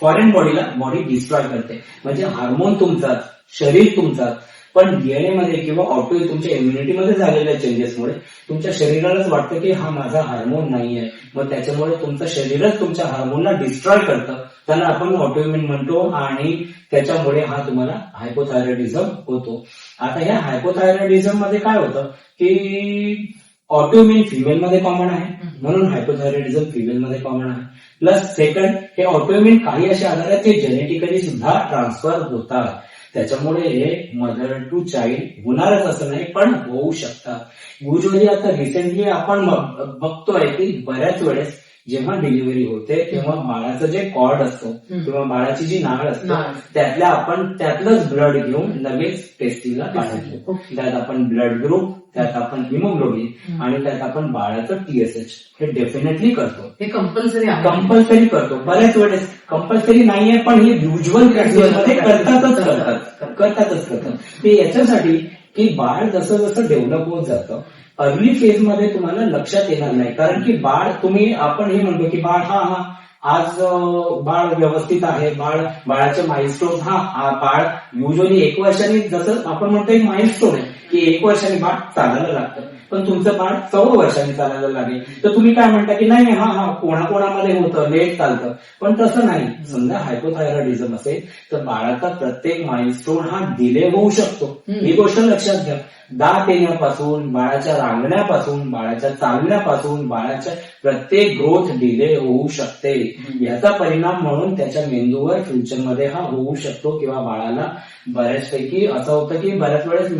फॉरेन बॉडीला बॉडी डिस्ट्रॉय करते. म्हणजे हार्मोन तुमचाच, शरीर तुमचाच, पण डीएनए मध्ये किंवा ऑटो तुमच्या इम्युनिटीमध्ये झालेल्या चेंजेसमुळे तुमच्या शरीरालाच वाटतं की हा माझा हार्मोन नाहीये. मग त्याच्यामुळे तुमचं शरीरच तुमच्या हार्मोनला डिस्ट्रॉय करतं. त्याला आपण ऑटोइम्युन म्हणतो आणि त्याच्यामुळे हा तुम्हाला हायपोथायरॉइडिझम होतो. आता ह्या हायपोथायरॉइडिझम मध्ये काय होतं की ऑटोइम्युन फिमेलमध्ये कॉमन आहे, म्हणून हायपोथायरॉइडिझम फिमेलमध्ये कॉमन आहे. प्लस सेकंड, हे ऑटोइम्युन काही असे आजार आहेत ते जेनेटिकली सुद्धा ट्रान्सफर होतात. त्याच्यामुळे हे मदर टू चाइल्ड होणारच असं नाही, पण होऊ शकतात. युजली आता रिसेंटली आपण बघतोय की बऱ्याच वेळेस जेव्हा डिलिव्हरी होते तेव्हा बाळाचं जे कॉर्ड असतो किंवा बाळाची जी नाळ असते त्यातलंच ब्लड घेऊन लगेच टेस्टिंगला पाठवतो. त्यात आपण ब्लड ग्रुप, त्यात आपण हिमोग्लोबिन आणि त्यात आपण बाळाचं TSH हे डेफिनेटली करतो. हे कंपल्सरी करतो. बऱ्याच वेळेस कंपल्सरी नाहीये, पण हे युज्युअल प्रॅक्टिसमध्ये करतातच. ते याच्यासाठी की बाळ जसं जसं डेव्हलप होत जातं, अर्ली फेज मध्ये तुम्हाला लक्षात येणार नाही. कारण की आपण हे म्हणतो की बाळ आज बाळ व्यवस्थित आहे, बाळाचे माइलस्टोन, बाळ युजली 1 वर्षांनी, जसं आपण म्हणतो एक माइलस्टोन आहे की 1 वर्षांनी बाळ चालायला लागतं, पण तुमचं बाळ 14 वर्षांनी चालायला लागेल, तर तुम्ही काय म्हणता की नाही कोणाकोणामध्ये होतं, लेट चालतं. पण तसं नाही. समजा हायपोथायरॉइडिझम असेल तर बाळाचा प्रत्येक माइलस्टोन हा डिले होऊ शकतो. ही गोष्ट लक्षात घ्या. दात येण्यापासून, बाळाच्या रांगण्यापासून, बाळाच्या चालण्यापासून, बाळाच्या प्रत्येक ग्रोथ डिले होऊ शकते. याचा परिणाम म्हणून त्याच्या मेंदूवर फ्युचरमध्ये हा होऊ शकतो. किंवा बाळाला बऱ्याचपैकी असं होतं की बऱ्याच वेळेस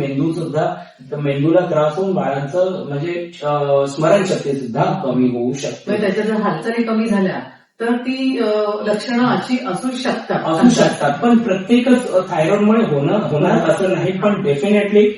मेंदूला त्रास होऊन बाळांचं म्हणजे स्मरणशक्ती सुद्धा कमी होऊ शकते. त्याच्या जर हालचाली कमी झाल्या तर ती लक्षणं अशी असू शकतात. पण प्रत्येकच थायरॉइडमुळे होणार असं नाही. पण डेफिनेटली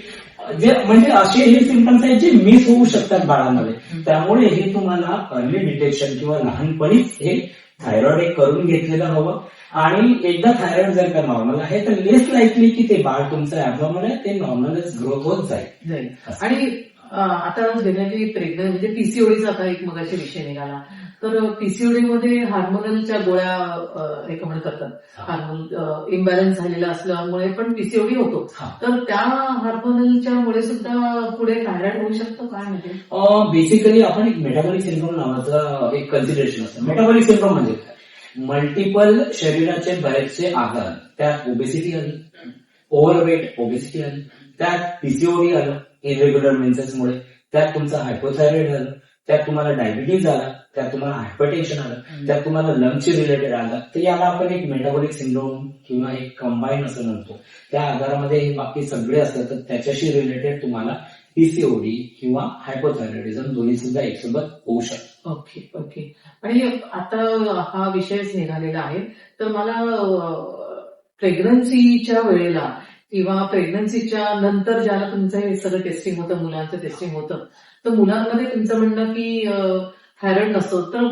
जे म्हणजे असे हे सिम्पटम्स आहेत जे मिस होऊ शकतात बाळामध्ये. त्यामुळे हे तुम्हाला अर्ली डिटेक्शन किंवा लहानपणीच हे थायरॉइड एक करून घेतलेलं हवं. आणि एकदा थायरॉइड जर का नॉर्मल आहे तर लेस लाईकली की ते बाळ तुमचं ऍबनॉर्मल आहे ते नॉर्मलच ग्रोथ होत जाईल. आणि आता जनरली प्रेग्नंट म्हणजे पीसीओडीचा आता एक मगाशी विषय निघाला. तर पीसीओडी मध्ये हार्मोनलच्या गोळ्या रेकमेंड करतात. हार्मोन इम्बॅलन्स झालेला असल्यामुळे पण पीसीओडी होतो. तर त्या हार्मोनलच्या मुळे सुद्धा पुढे थायरॉइड होऊ शकतो काय म्हणजे? बेसिकली आपण एक मेटाबॉलिक सिंड्रोम नावाचं एक कन्सिडरेशन असतं. मेटाबॉलिक सिंड्रोम म्हणजे मल्टिपल शरीराचे बरेचसे आजार, त्यात ओबेसिटी आली, ओव्हरवेट ओबेसिटी आली, त्यात पीसीओडी आलं इरेग्युलर मेन्सेसमुळे, त्यात तुमचं हायपोथायरॉइड झालं, त्यात तुम्हाला डायबिटीज आला, त्यात तुम्हाला हायपरटेन्शन आलं, त्यात तुम्हाला लंगची रिलेटेड आलं. तर याला आपण एक मेटाबॉलिक सिंड्रोम किंवा एक कंबाईन असं म्हणतो. त्या आजारामध्ये हे बाकी सगळे असतात. तर त्याच्याशी रिलेटेड तुम्हाला पीसीओडी किंवा हायपोथायरॉइडिझम दोन्ही सुद्धा एकसोबत होऊ शकतं. ओके. आणि आता हा विषयच निघालेला आहे. तर मला प्रेग्नन्सीच्या वेळेला किंवा प्रेग्नन्सीच्या नंतर ज्याला तुमचं हे सगळं टेस्टिंग होतं, मुलांचं टेस्टिंग होतं, तर मुलांमध्ये तुमचं म्हणणं की थायरॉइड नसतो. तर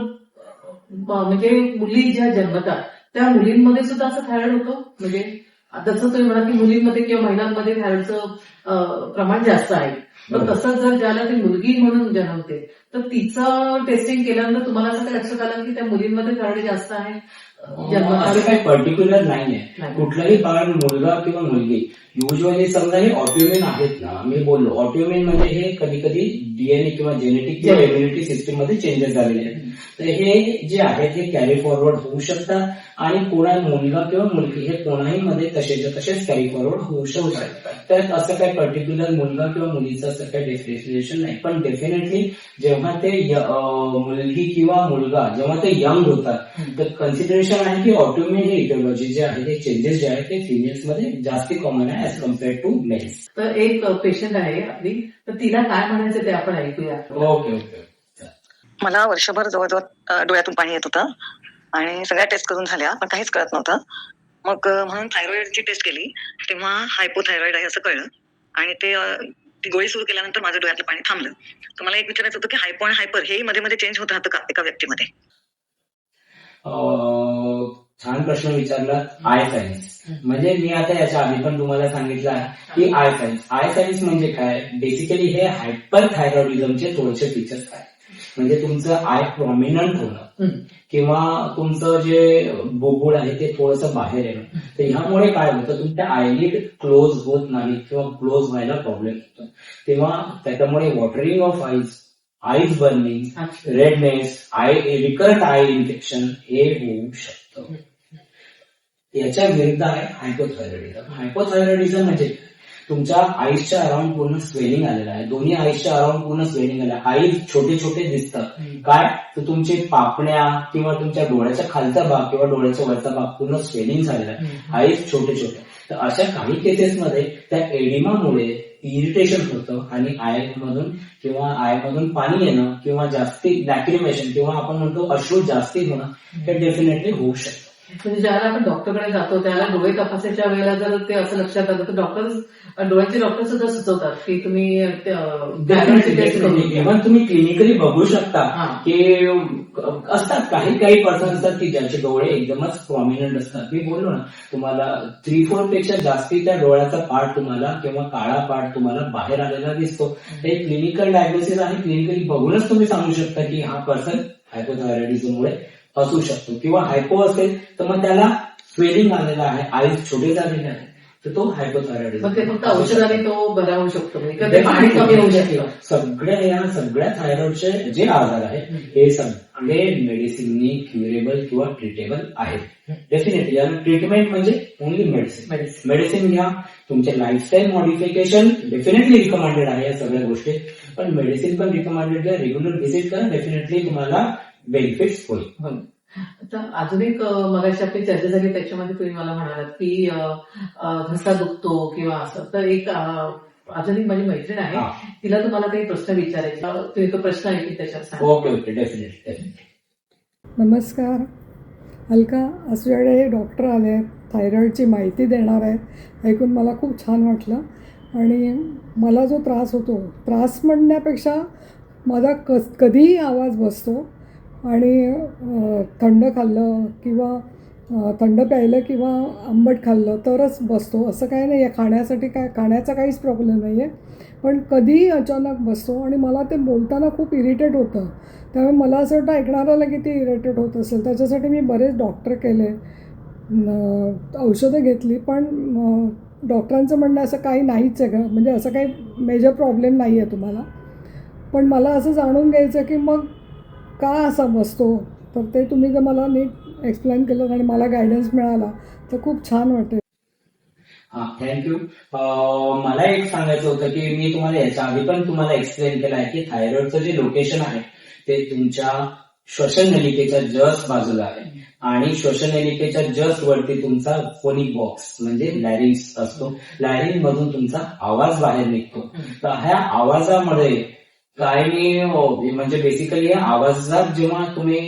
म्हणजे मुली ज्या जन्मतात त्या मुलींमध्ये सुद्धा असं थायरॉइड होतं? म्हणजे जसं तुम्ही म्हणा की मुलींमध्ये किंवा महिलांमध्ये थायरॉइडचं प्रमाण जास्त आहे. तर तसं जर ज्याला ती मुलगी म्हणून जन्मते तर तिचं टेस्टिंग केल्यानंतर तुम्हाला असं काय लक्षात आलं की त्या मुलींमध्ये थायरॉइड जास्त आहे? असं काही पर्टिक्युलर नाहीये. कुठलाही बाळ, मुलगा किंवा मुलगी, युजली समजा हे ऑटोइम्युन आहेत ना, मी बोललो ऑटोइम्युन म्हणजे हे कधी कधी डीएनए किंवा जेनेटिक किंवा इम्युनिटी सिस्टीम मध्ये चेंजेस झालेले आहेत. तर हे जे आहेत हे कॅरी फॉरवर्ड होऊ शकतात. आणि कोणा मुलगा किंवा मुलगी हे कोणाही मध्ये तसेच कॅरी फॉरवर्ड होऊ शकतात. तर असं काही पर्टिक्युलर मुलगा किंवा मुलीचं असं काही डेफिनेशन नाही. पण डेफिनेटली जेव्हा ते मुलगी किंवा मुलगा जेव्हा ते यंग होतात तर कन्सिडरेशन आहे की ऑटोइम्युन हे इटिओलॉजी जे आहे ते चेंजेस जे आहेत ते फिमेल्स मध्ये जास्त कॉमन आहे ऍज कम्पेअर्ड टू मेल्स. तर एक पेशंट आहे आपली, तर तिला काय म्हणायचं ते आपण ऐकूया. ओके. मला वर्षभर जवळजवळ डोळ्यातून पाणी येत होतं आणि सगळ्या टेस्ट करून झाल्या पण काहीच कळत नव्हतं. मग म्हणून थायरॉइडची टेस्ट केली तेव्हा हायपोथायरॉइड आहे असं कळलं. आणि ती गोळी सुरू केल्यानंतर माझं डोळ्यातलं पाणी थांबलं. तर मला एक विचारायचं होतं की हायपो आणि हायपर हे मध्ये मध्ये चेंज होत राहतं का एका व्यक्तीमध्ये? छान प्रश्न विचारला. आय सायन्स म्हणजे मी आता याच्या आधी पण तुम्हाला सांगितलं आहे की आय सायन्स म्हणजे काय? बेसिकली हे हायपर थायरॉइडिझमचे थोडेसे फीचर्स काय, म्हणजे तुमचं आय प्रॉमिनंट होणं किंवा तुमचं जे बोबुळ आहे ते थोडंसं बाहेर येणं. तर ह्यामुळे काय होतं, तुमच्या आयलिड क्लोज होत नाही किंवा क्लोज व्हायला प्रॉब्लेम होतो. तेव्हा त्याच्यामुळे watering of eyes burning, redness, recurrent I infection हे होऊ शकतं. याच्या विरुद्ध आहे हायपोथायरॉइडिझम. हायपोथायरॉइडिझम म्हणजे तुमच्या आईसच्या अराउंड पूर्ण स्वेलिंग आलेलं आहे. दोन्ही आईसच्या अराउंड पूर्ण स्वेलिंग आलं आहे. आईज छोटे छोटे दिसतात. काय तर तुमचे पापण्या किंवा तुमच्या डोळ्याच्या खालचा भाग किंवा डोळ्याच्या वरचा भाग पूर्ण स्वेलिंग झालेला आहे. आईज छोटे छोटे. तर अशा काही केसेसमध्ये त्या एडिमामुळे इरिटेशन होतं आणि आयमधून पाणी येणं किंवा जास्ती लॅक्रिमेशन किंवा आपण म्हणतो अश्रू जास्ती होणं हे डेफिनेटली होऊ शकतं. म्हणजे ज्याला आपण डॉक्टरकडे जातो त्याला डोळे तपासायच्या वेळेला जर ते असं लक्षात आलं तर डोळ्याचे डॉक्टर सुद्धा सुचवतात की तुम्ही इव्हन तुम्ही क्लिनिकली बघू शकता की असतात काही पर्सन असतात की ज्यांचे डोळे एकदमच प्रॉमिनंट असतात. मी बोललो ना तुम्हाला 3-4 पेक्षा जास्ती त्या डोळ्याचा पार्ट तुम्हाला किंवा काळा पार्ट तुम्हाला बाहेर आलेला दिसतो. हे क्लिनिकल डायग्नोसिस आहे. क्लिनिकली बघूनच तुम्ही सांगू शकता की हा पर्सन हायपोथायरॉइडिझममुळे असू शकतो. किंवा हायपो असेल तर मग त्याला स्वेलिंग आलेला आहे, आईज छोटे झालेले आहे. तर तो हायपोथायरॉइडिझम. मग ते फक्त औषधाने तो बरा होऊ शकतो किंवा ते पाणी कमी होऊ शकतं. सगळ्या थायरॉइडचे जे आजार आहेत हे सगळे मेडिसिननी क्युरेबल किंवा ट्रीटेबल आहेत. डेफिनेटली ट्रीटमेंट म्हणजे ओनली मेडिसिन घ्या. तुमचे लाईफस्टाईल मॉडिफिकेशन डेफिनेटली रिकमेंडेड आहे या सगळ्या गोष्टी, पण मेडिसिन पण रिकमेंडेड घ्या. रेग्युलर व्हिजिट करा, डेफिनेटली तुम्हाला बेनिफिट्स होईल. आता अजून एक मगाशी आपली चर्चा झाली त्याच्यामध्ये तुम्ही मला म्हणालात की घसा दुखतो किंवा असं, तर एक अजून एक माझी मैत्रीण आहे, तिला तुम्हाला काही प्रश्न विचारायचे, तुम्ही तो प्रश्न आहे की त्याच्यात. Okay, definitely. नमस्कार अलका, असवेळे डॉक्टर आले, थायरॉईडची माहिती देणार आहेत, ऐकून मला खूप छान वाटलं. आणि मला जो त्रास होतो, त्रास म्हणण्यापेक्षा माझा कधीही आवाज बसतो आणि थंड खाल्लं किंवा थंड प्यायलं किंवा आंबट खाल्लं तरच बसतो, असं काही नाही आहे. खाण्याचा काहीच प्रॉब्लेम नाही आहे, पण कधीही अचानक बसतो आणि मला ते बोलताना खूप इरिटेट होतं. त्यामुळे मला असं वाटतं ऐकणाऱ्याला किती इरिटेट होत असेल. त्याच्यासाठी मी बरेच डॉक्टर केले, औषधं घेतली, पण डॉक्टरांचं म्हणणं असं काही नाहीच आहे का, म्हणजे असं काही मेजर प्रॉब्लेम नाही आहे तुम्हाला. पण मला असं जाणून घ्यायचं की मग का असा बसतो, तर ते तुम्ही जर मला नीट एक्सप्लेन केलं आणि मला गायडन्स मिळाला तर खूप छान वाटेल. थँक्यू. मला एक सांगायचं होतं की मी तुम्हाला याच्या आधी पण तुम्हाला एक्सप्लेन केलं आहे की थायरॉइडचं जे लोकेशन आहे ते तुमच्या श्वसन नलिकेच्या जस्ट बाजूला आहे आणि श्वसन नलिकेच्या जस्ट वरती तुमचा फोनिक बॉक्स म्हणजे लॅरिंग्स असतो. लॅरिंग मधून तुमचा आवाज बाहेर निघतो. तर ह्या आवाजामध्ये काय म्हणजे बेसिकली या आवाजात जेव्हा तुम्ही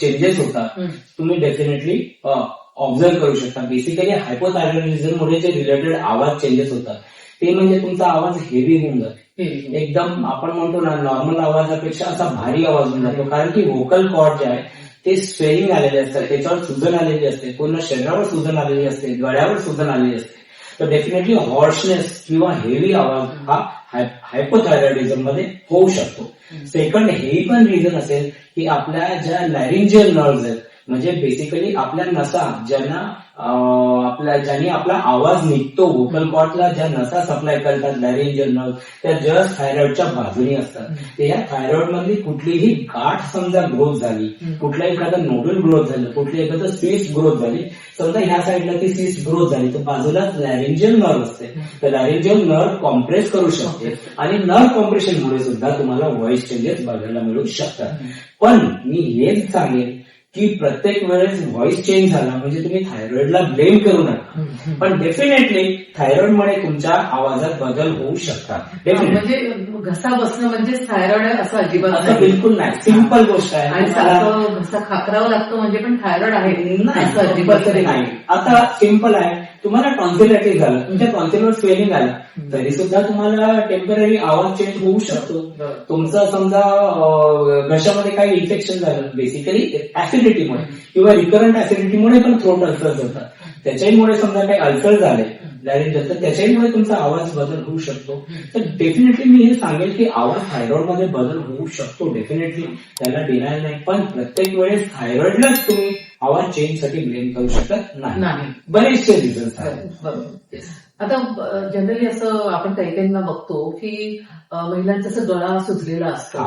चेंजेस होतात तुम्ही डेफिनेटली ऑब्झर्व करू शकता. बेसिकली हायपोथायरॉइडिझम मुळे जे रिलेटेड आवाज चेंजेस होतात ते म्हणजे तुमचा आवाज हेवी होऊन जातो. एकदम आपण म्हणतो ना नॉर्मल आवाजापेक्षा असा भारी आवाज होऊन जातो, कारण की व्होकल कॉर्ड जे आहे ते स्वेलिंग आलेले असतात, त्याच्यावर सुजन आलेली असते, पूर्ण शरीरावर सुजन आलेली असते, गळ्यावर सुजन आलेली असते. तर डेफिनेटली हॉर्शनेस किंवा हेवी आवाज हा हायपोथायरॉइडिझम मध्ये होऊ शकतो. सेकंड हे पण रिझन असेल की आपल्या ज्या लॅरिंजियल नर्व्हज आहेत, म्हणजे बेसिकली आपल्या नसा ज्यांनी आपला आवाज निघतो, व्होकल कॉर्डला ज्या नसा सप्लाय करतात लॅरिंजियल नर्व्ह, त्या जस्ट थायरॉइडच्या बाजूनी असतात. तर या थायरॉइड मधली कुठलीही गाठ समजा ग्रोथ झाली, कुठल्याही एखादं नोडल ग्रोथ झालं, कुठली एखादं सिस्ट ग्रोथ झाली, समजा ह्या साईडला ती सिस्ट ग्रोथ झाली तर बाजूलाच लॅरिंजियल नर्व्ह असते. तर लॅरिंजियल नर्व्ह कॉम्प्रेस करू शकते आणि नर्व्ह कॉम्प्रेशनमुळे सुद्धा तुम्हाला व्हॉइस चेंजेस बघायला मिळू शकतात. पण मी हेच सांगेन की प्रत्येक वेळेस व्हॉइस चेंज झाला म्हणजे तुम्ही थायरॉइडला ब्लेम करू नका, पण डेफिनेटली थायरॉइडमुळे तुमच्या आवाजात बदल होऊ शकतात. म्हणजे घसा बसणं म्हणजे थायरॉइड आहे असं अजिबात असं बिलकुल नाही, सिंपल गोष्ट आहे. आणि सारखं घसा खाकरावं लागतं म्हणजे पण थायरॉइड आहे असं अजिबात नाही. आता सिंपल आहे, तुम्हाला टॉन्सिलायटिस झालं, तुमच्या टॉन्सिलवर स्वेलिंग आलं तरी सुद्धा तुम्हाला टेम्पररी आवाज चेंज होऊ शकतो. तुमचं समजा घशामध्ये काही इन्फेक्शन झालं, बेसिकली ऍसिडिटीमुळे किंवा रिकरंट ऍसिडिटीमुळे पण थ्रोट अल्सर्स होतात, त्याच्यामुळे समजा काही अल्सर झाले लॅरिंजियल तर त्याच्यामुळे तुमचा आवाज बदल होऊ शकतो. तर डेफिनेटली मी हे सांगेल की आवाज थायरॉइडमध्ये बदल होऊ शकतो, डेफिनेटली त्याला डिनाय नाही, पण प्रत्येक वेळेस थायरॉइडलाच तुम्ही आवाज चेंज साठी ब्लेम करू शकत नाही. बरेचसे रिझन्स आहेत. आता जनरली असं आपण काही काहींना बघतो की महिलांचा असं गळा सुजलेला असतो,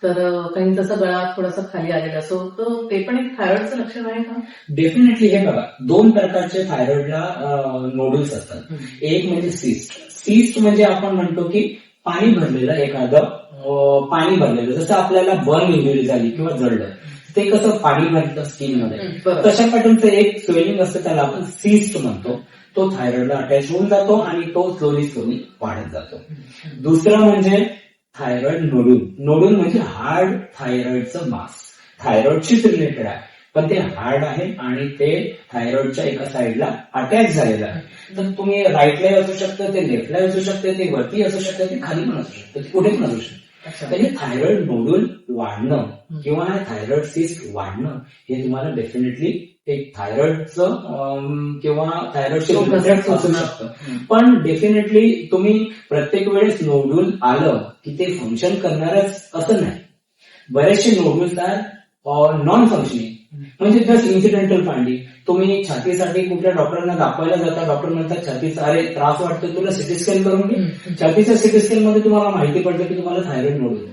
तर काही तसा गळा थोडासा खाली आलेला असतो, तर ते पण एक थायरॉइडचं लक्षण आहे का? डेफिनेटली. हे बघा, दोन प्रकारचे थायरॉइडला नोडल्स असतात. एक म्हणजे सिस्ट म्हणजे आपण म्हणतो की पाणी भरलेलं एखादं पाणी भरलेलं, जसं आपल्याला बर्न इंजुरी झाली किंवा जळलं ते कसं पाणी भरतं स्किन मध्ये, तशा पॅटर्नचं एक स्वेलिंग असतं, त्याला आपण सिस्ट म्हणतो. तो थायरॉइडला अटॅच होऊन जातो आणि तो स्लोली वाढत जातो. दुसरं म्हणजे थायरॉइड नोडूल म्हणजे हार्ड थायरॉइडचं मास, थायरॉइडशीच रिलेटेड आहे पण ते हार्ड आहे आणि ते थायरॉइडच्या एका साईडला अटॅच झालेलं आहे. तर तुम्ही राईटला असू शकतं, ते लेफ्टला असू शकते, ते वरती असू शकतं, ते खाली पण असू शकतं, ते कुठे पण असू शकतं. म्हणजे थायरॉइड नोडूल वाढणं किंवा थायरॉइड सिस्ट वाढणं हे तुम्हाला डेफिनेटली एक थायरॉइडचं किंवा थायरॉइडचे असू शकतं. पण डेफिनेटली तुम्ही प्रत्येक वेळेस नोडूल आलं की ते फंक्शन करणारच असं नाही. बरेचसे नोडूल्स आर नॉन फंक्शनिंग, म्हणजे जस्ट इन्सिडेंटल फाइंडिंग तुम्ही छातीसाठी कुठल्या डॉक्टरांना दाखवायला जाता, डॉक्टर म्हणतात छातीचा अरे त्रास वाटतो तुला सिटी स्कॅन करून घे. छातीच्या सिटी स्कॅन मध्ये तुम्हाला माहिती पडतं की तुम्हाला थायरॉइड नोडूल.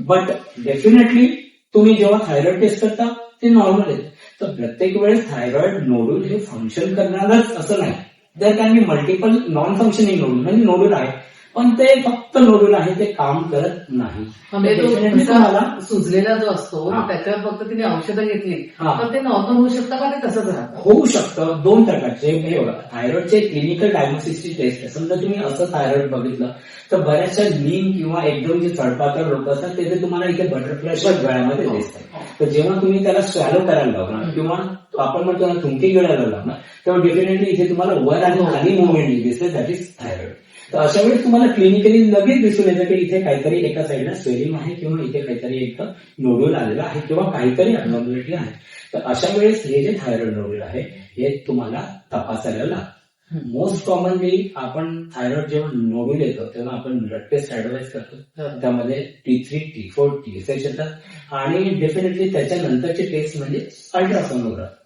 बट डेफिनेटली तुम्ही जेव्हा थायरॉइड टेस्ट करता ते नॉर्मल आहे. तर प्रत्येक वेळेस थायरॉइड नोडूल हे फंक्शन करणारच असं नाही. There can be multiple non functioning nodule, म्हणजे नोडूल आहे पण ते फक्त नोडूल आहे, ते काम करत नाही. म्हणजे तो Definitely तुमचा तुम्हाला सुजलेला जो असतो हा. त्याच्यावर फक्त तिने औषधं घेतली हा. तर ते नॉर्मल होऊ शकतं का ते तसंच राहतं? होऊ शकतं. दोन प्रकारचे हे बघा, थायरॉइडचे क्लिनिकल डायग्नोसिसची टेस्ट आहे. समजा तुम्ही असं थायरॉइड बघितलं तर बऱ्याचशा लीन किंवा एकदम जे चढपातळ लोक असतात ते तुम्हाला इथे बटरफ्लायच्या गळ्यामध्ये दिसतात. तर जेव्हा तुम्ही त्याला स्वॅलो करायला लावणार किंवा आपण म्हणतो ना थुंकी गिळायला लावणार तेव्हा डेफिनेटली इथे तुम्हाला वर आणि खाली मुवमेंट दिसते, दॅट इज थायरॉइड. तर अशा वेळेस तुम्हाला क्लिनिकली लगेच दिसून येतं की इथे काहीतरी एका साईडला स्वेलिंग आहे किंवा इथे काहीतरी एक नोड्यूल आलेला आहे किंवा काहीतरी अबनॉर्मॅलिटी आहे. तर अशा वेळेस हे जे थायरॉइड नोड्यूल आहे हे तुम्हाला तपासायला लागतं. मोस्ट कॉमनली आपण थायरॉइड जेव्हा नोड्यूल येतो तेव्हा आपण ब्लड टेस्ट ऍडवाइज करतो. त्यामध्ये T3, T4, TSH येतात आणि डेफिनेटली त्याच्यानंतरची टेस्ट म्हणजे सोनोग्राफी.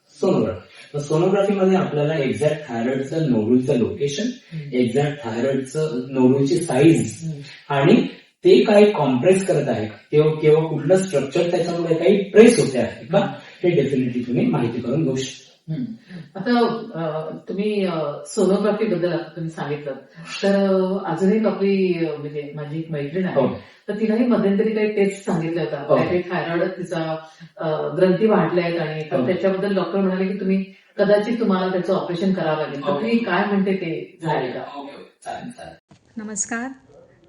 तर सोनोग्राफीमध्ये आपल्याला एक्झॅक्ट थायरॉइडचं नोडूलचं लोकेशन, एक्झॅक्ट थायरॉइडचं नोडूलची साईज आणि ते काही कॉम्प्रेस करत आहे किंवा कुठलं स्ट्रक्चर त्याच्यामुळे काही प्रेस होते आहे का हे डेफिनेटली तुम्ही माहिती करून घेऊ शकता. आता तुम्ही सोनोग्राफी बद्दल आता तुम्ही सांगितलं तर अजून एक आपली म्हणजे माझी एक मैत्रीण आहे तर तिलाही मध्यंतरी काही टेस्ट सांगितल्या होत्या. काही थायरॉइड तिचा ग्रंथी वाढल्या आहेत आणि तर त्याच्याबद्दल डॉक्टर म्हणाले की तुम्ही कदाचित तुम्हाला त्याचं ऑपरेशन करावं लागेल. तर तुम्ही काय म्हणते ते झाले का? नमस्कार,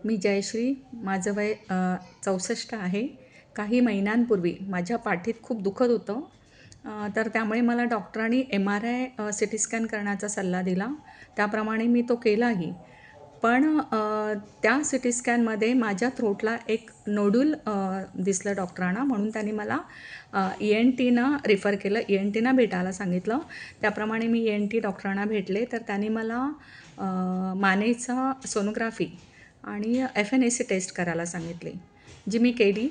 मी जयश्री. माझं वय 64 आहे. काही महिन्यांपूर्वी माझ्या पाठीत खूप दुखत होतं, तर त्यामुळे मला डॉक्टरांनी MRI CT स्कॅन करण्याचा सल्ला दिला. त्याप्रमाणे मी तो केलाही. पण त्या CT स्कॅनमध्ये माझ्या थ्रोटला एक नोडूल दिसलं डॉक्टरांना, म्हणून त्यांनी मला ENTनं रेफर केलं, ENTना भेटायला सांगितलं. त्याप्रमाणे मी ENT डॉक्टरांना भेटले तर त्यांनी मला मानेचा सोनोग्राफी आणि FNAC टेस्ट करायला सांगितली, जी मी केली.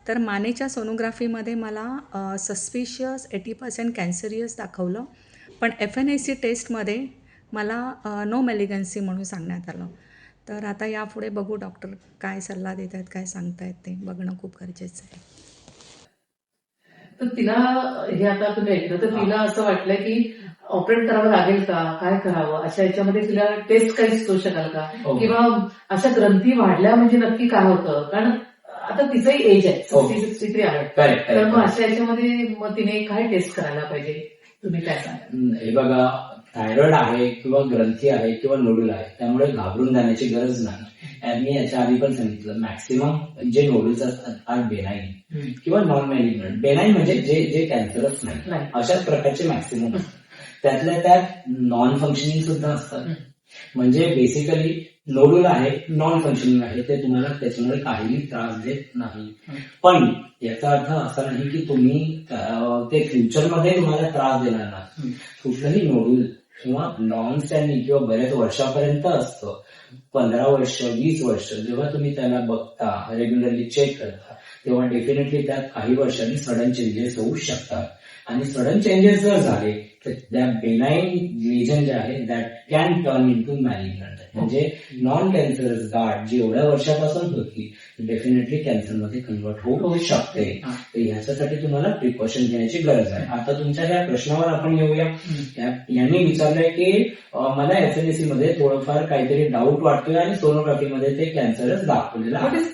तर मानेच्या सोनोग्राफीमध्ये मला सस्पिशियस 80% कॅन्सरियस दाखवलं, पण FNAC टेस्टमध्ये मला नो मेलिगन्सी म्हणून सांगण्यात आलं. तर आता यापुढे बघू डॉक्टर काय सल्ला देत आहेत, काय सांगतायत ते बघणं खूप गरजेचं आहे. तर तिला हे आता तुम्ही ऐकलं तर तिला असं वाटलं की ऑपरेट करावं लागेल का, काय करावं, अशा याच्यामध्ये तिला टेस्ट काही सुचवू शकाल का, किंवा अशा ग्रंथी वाढल्या म्हणजे नक्की काय होतं? कारण आता तिचंही एज आहे 63 आहे. तर मग अशा याच्यामध्ये मग तिने काय टेस्ट करायला पाहिजे, तुम्ही काय सांगा? हे बघा, थायरॉइड आहे किंवा ग्रंथी आहे किंवा नोडूल आहे त्यामुळे घाबरून जाण्याची गरज नाही. मी याच्या आधी पण सांगितलं, मॅक्सिमम जे नोडल्स असतात आर बेनाईन किंवा नॉन मॅलिग्नंट. बेनाईन म्हणजे जे कॅन्सरच नाही, अशाच प्रकारचे मॅक्सिमम असतात. त्यातल्या त्यात नॉन फंक्शनिंग सुद्धा असतात. म्हणजे बेसिकली नोडूल आहे, नॉन फंक्शनिंग आहे, ते तुम्हाला त्याच्यामुळे काहीही त्रास देत नाही. पण याचा अर्थ असा नाही की तुम्ही ते फ्युचरमध्ये तुम्हाला त्रास देणार नाही. कुठलंही नोडूल किंवा लॉंग स्टँडिंग किंवा बऱ्याच वर्षापर्यंत असतं, 15 वर्ष 20 वर्ष, जेव्हा तुम्ही त्याला बघता, रेग्युलरली चेक करता, तेव्हा डेफिनेटली त्यात काही वर्षांनी सडन चेंजेस होऊ शकतात. आणि सडन चेंजेस जर झाले तर त्या बेनाईन लिजन जे आहे that can turn into malignant. म्हणजे नॉन कॅन्सरस गाठ जी एवढ्या वर्षापासून होती डेफिनेटली कॅन्सरमध्ये कन्वर्ट होऊ शकते. तर ह्याच्यासाठी तुम्हाला प्रिकॉशन घेण्याची गरज आहे. आता तुमच्या ह्या प्रश्नावर आपण येऊया. यांनी विचारलंय की मला FNAC मध्ये थोडंफार काहीतरी डाऊट वाटतोय आणि सोनोग्राफीमध्ये ते कॅन्सरच दाखवलेलं आहे.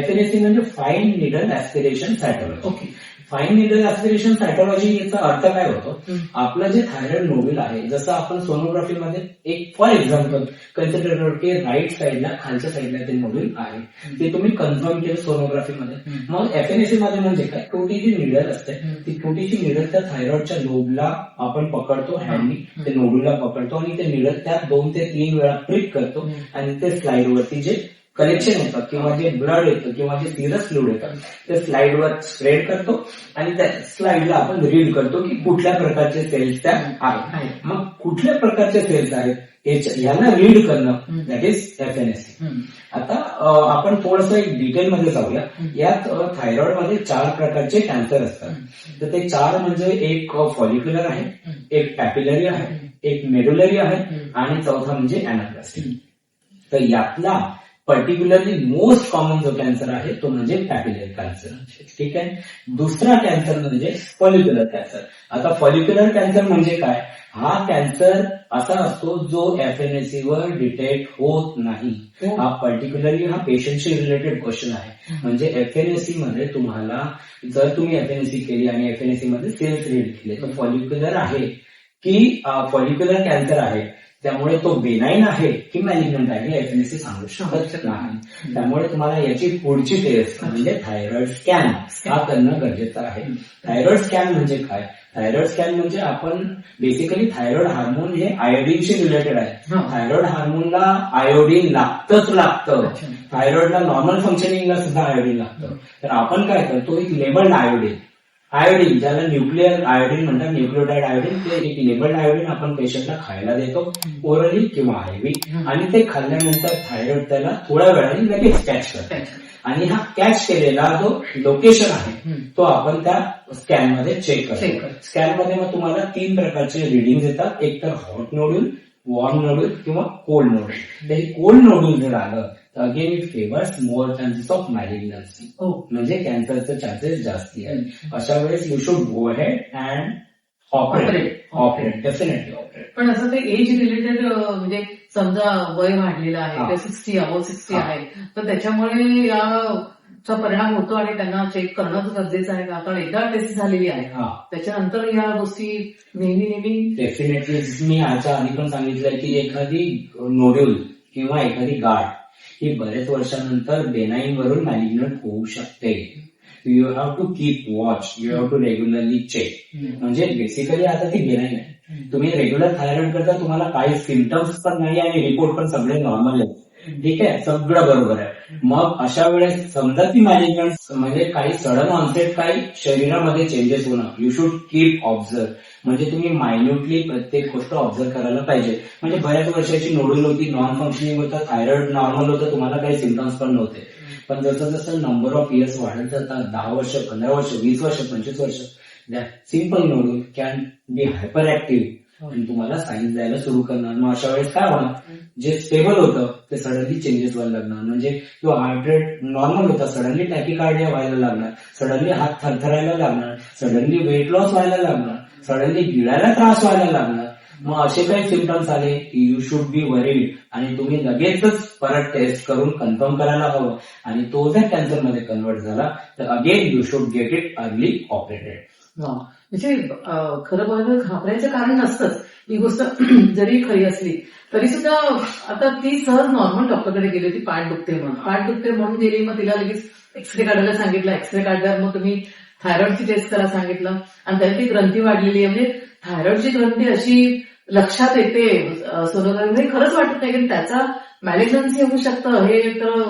FNAC म्हणजे fine needle aspiration cytology. Fine needle aspiration cytology याचा अर्थ काय होतो? आपलं जे थायरॉइड नोडूल आहे, जसं आपण सोनोग्राफीमध्ये एक फॉर एक्झाम्पल कन्सिडर करू की राईट साईडला खालच्या साईडला ते नोडूल आहे, ते तुम्ही कन्फर्म केलं सोनोग्राफीमध्ये. मग FNAC मध्ये म्हणजे काय, टोटी जी निडल असते ती टोटीची निडल त्या थायरॉइडच्या लोबला आपण पकडतो, हँडनी ते नोडूलला पकडतो आणि ते निडल त्या 2 ते 3 वेळा प्रिक करतो आणि ते स्लाइडवरती जे कलेक्शन येतं किंवा जे ब्लड येतं किंवा जे सिरस फ्लूइड येतं ते स्लाइडवर स्प्रेड करतो आणि त्या स्लाइडला आपण रीड करतो की कुठल्या प्रकारचे सेल्स त्या आहेत. मग कुठल्या प्रकारचे सेल्स आहेत याला रीड करणं दॅट इज FNAC. आता आपण थोडंसं एक डिटेलमध्ये जाऊया. यात थायरॉइड मध्ये 4 प्रकारचे कॅन्सर असतात. तर ते 4 म्हणजे एक फॉलिक्युलर आहे, एक पॅपिलरी आहे, एक मेडुलरी आहे आणि चौथा म्हणजे अॅनाप्लास्टिक. तर यातला पर्टिक्युलरली मोस्ट कॉमन जो कॅन्सर आहे तो म्हणजे पॅपिलरी कॅन्सर. ठीक आहे. दुसरा कॅन्सर म्हणजे फॉलिक्युलर कॅन्सर. आता फॉलिक्युलर कॅन्सर म्हणजे काय? हा कॅन्सर असा असतो जो FNAC वर डिटेक्ट होत नाही. हा पर्टिक्युलरली हा पेशंटशी रिलेटेड क्वेश्चन आहे. म्हणजे FNAC मध्ये तुम्हाला जर तुम्ही FNAC केली आणि FNAC मध्ये सेल्स रीड केले तर फॉलिक्युलर आहे की फॉलिक्युलर कॅन्सर आहे, त्यामुळे तो बेनाईन आहे की मॅलिग्नंट आहे हे FNAC सांगू शकत नाही. त्यामुळे तुम्हाला याची पुढची टेस्ट म्हणजे थायरॉइड स्कॅन हा करणं गरजेचं आहे. थायरॉइड स्कॅन म्हणजे काय? थायरॉइड स्कॅन म्हणजे आपण बेसिकली थायरॉइड हार्मोन हे आयोडीनशी रिलेटेड आहे. थायरॉइड हार्मोनला आयोडीन लागतं. थायरॉइडला नॉर्मल फंक्शनिंगला सुद्धा आयोडीन लागतं. तर आपण काय करतो, एक लेबल्ड आयोडीन ज्याला न्यूक्लिअर आयोडीन म्हणतात, न्यूक्लिओटाइड आयोडीन, ते एक लेबल्ड आयोडीन आपण पेशंटला खायला देतो ओरली किंवा आयव्ही. आणि ते खाल्ल्यानंतर थायरॉइड त्याला थोड्या वेळाने लगेच कॅच करतो. आणि हा कॅच केलेला जो लोकेशन आहे तो आपण त्या स्कॅन मध्ये चेक करतो. स्कॅन मध्ये मग तुम्हाला 3 प्रकारचे रिडिंग येतात. एक तर हॉट नोड्यूल, वॉर्म नोड्यूल किंवा कोल्ड नोड्यूल. तर हे कोल्ड नोड्यूल जर आलं तर again it favours more chances of malignancy. म्हणजे कॅन्सरचे चान्सेस जास्ती आहे. अशा वेळेस you should go ahead and operate definitely operate. पण असं ते एज रिलेटेड म्हणजे समजा वय वाढलेलं आहे ते 60 अबोव्ह 60 आहे तर त्याच्यामुळे याचा परिणाम होतो आणि त्यांना चेक करणं गरजेचं आहे का? कारण एकदा टेस्ट झालेली आहे त्याच्यानंतर या गोष्टी नेहमी डेफिनेटली मी याच्या आधी पण सांगितलंय की एखादी नोड्यूल किंवा एखादी गाठ ही बरेच वर्षानंतर बेनाईन वरून मॅलिग्नंट होऊ शकते. You have to keep watch, you have to regularly check. म्हणजे बेसिकली आता ती बेनाईन आहे. तुम्ही रेग्युलर थायरॉइड करता, तुम्हाला काही सिम्पटम्स पण नाही आणि रिपोर्ट पण सगळे नॉर्मल आहेत. ठीक आहे, सगळं बरोबर आहे. मग अशा वेळेस समजा ती मॅलिग्नंट म्हणजे काही सडन ऑनसेट काही शरीरामध्ये चेंजेस होणं, यू शुड कीप ऑब्झर्व. म्हणजे तुम्ही मायन्युटली प्रत्येक गोष्ट ऑब्झर्व करायला पाहिजे. म्हणजे बऱ्याच वर्षाची नोडूल होती, नॉन फंक्शनिंग होतं, थायरॉइड नॉर्मल होतं, तुम्हाला काही सिम्पटम्स पण नव्हते. पण जसं जसं नंबर ऑफ इयर्स वाढत जातात, 10 वर्ष, 15 वर्ष, 20 वर्ष, 25 वर्ष, simple nodule can be hyper active आणि तुम्हाला साईन्स द्यायला सुरू करणार. मग अशा वेळेस काय होणार, जे स्टेबल होतं ते सडनली चेंजेस व्हायला लागणार. म्हणजे जो हार्ट रेट नॉर्मल होता सडनली टॅकिकार्डिया व्हायला लागणार, सडनली हात थरथरायला लागणार, सडनली वेट लॉस व्हायला लागणार, सडनली गिळायला त्रास व्हायला लागणार. मग असे काही सिम्पटम्स आले की यू शुड बी वरीड आणि तुम्ही लगेचच परत टेस्ट करून कन्फर्म करायला हवं. आणि तो जर कॅन्सरमध्ये कन्वर्ट झाला तर again you should get it early operated. म्हणजे खरं बघायला घाबरायचं कारण नसतंच. ही गोष्ट जरी खरी असली तरी सुद्धा आता ती सहज नॉर्मल डॉक्टरकडे गेली होती, पाठ दुखते म्हणून गेली. मग तिला लगेच एक्सरे काढायला सांगितलं, एक्सरे काढल्यावर मग तुम्ही थायरॉइडची टेस्ट करायला सांगितलं आणि त्यात ती ग्रंथी वाढलेली आहे. म्हणजे थायरॉइडची ग्रंथी अशी लक्षात येते सोनोग्राफी, खरंच वाटत नाही की त्याचा मॅलिग्नन्सी होऊ शकतं हे तर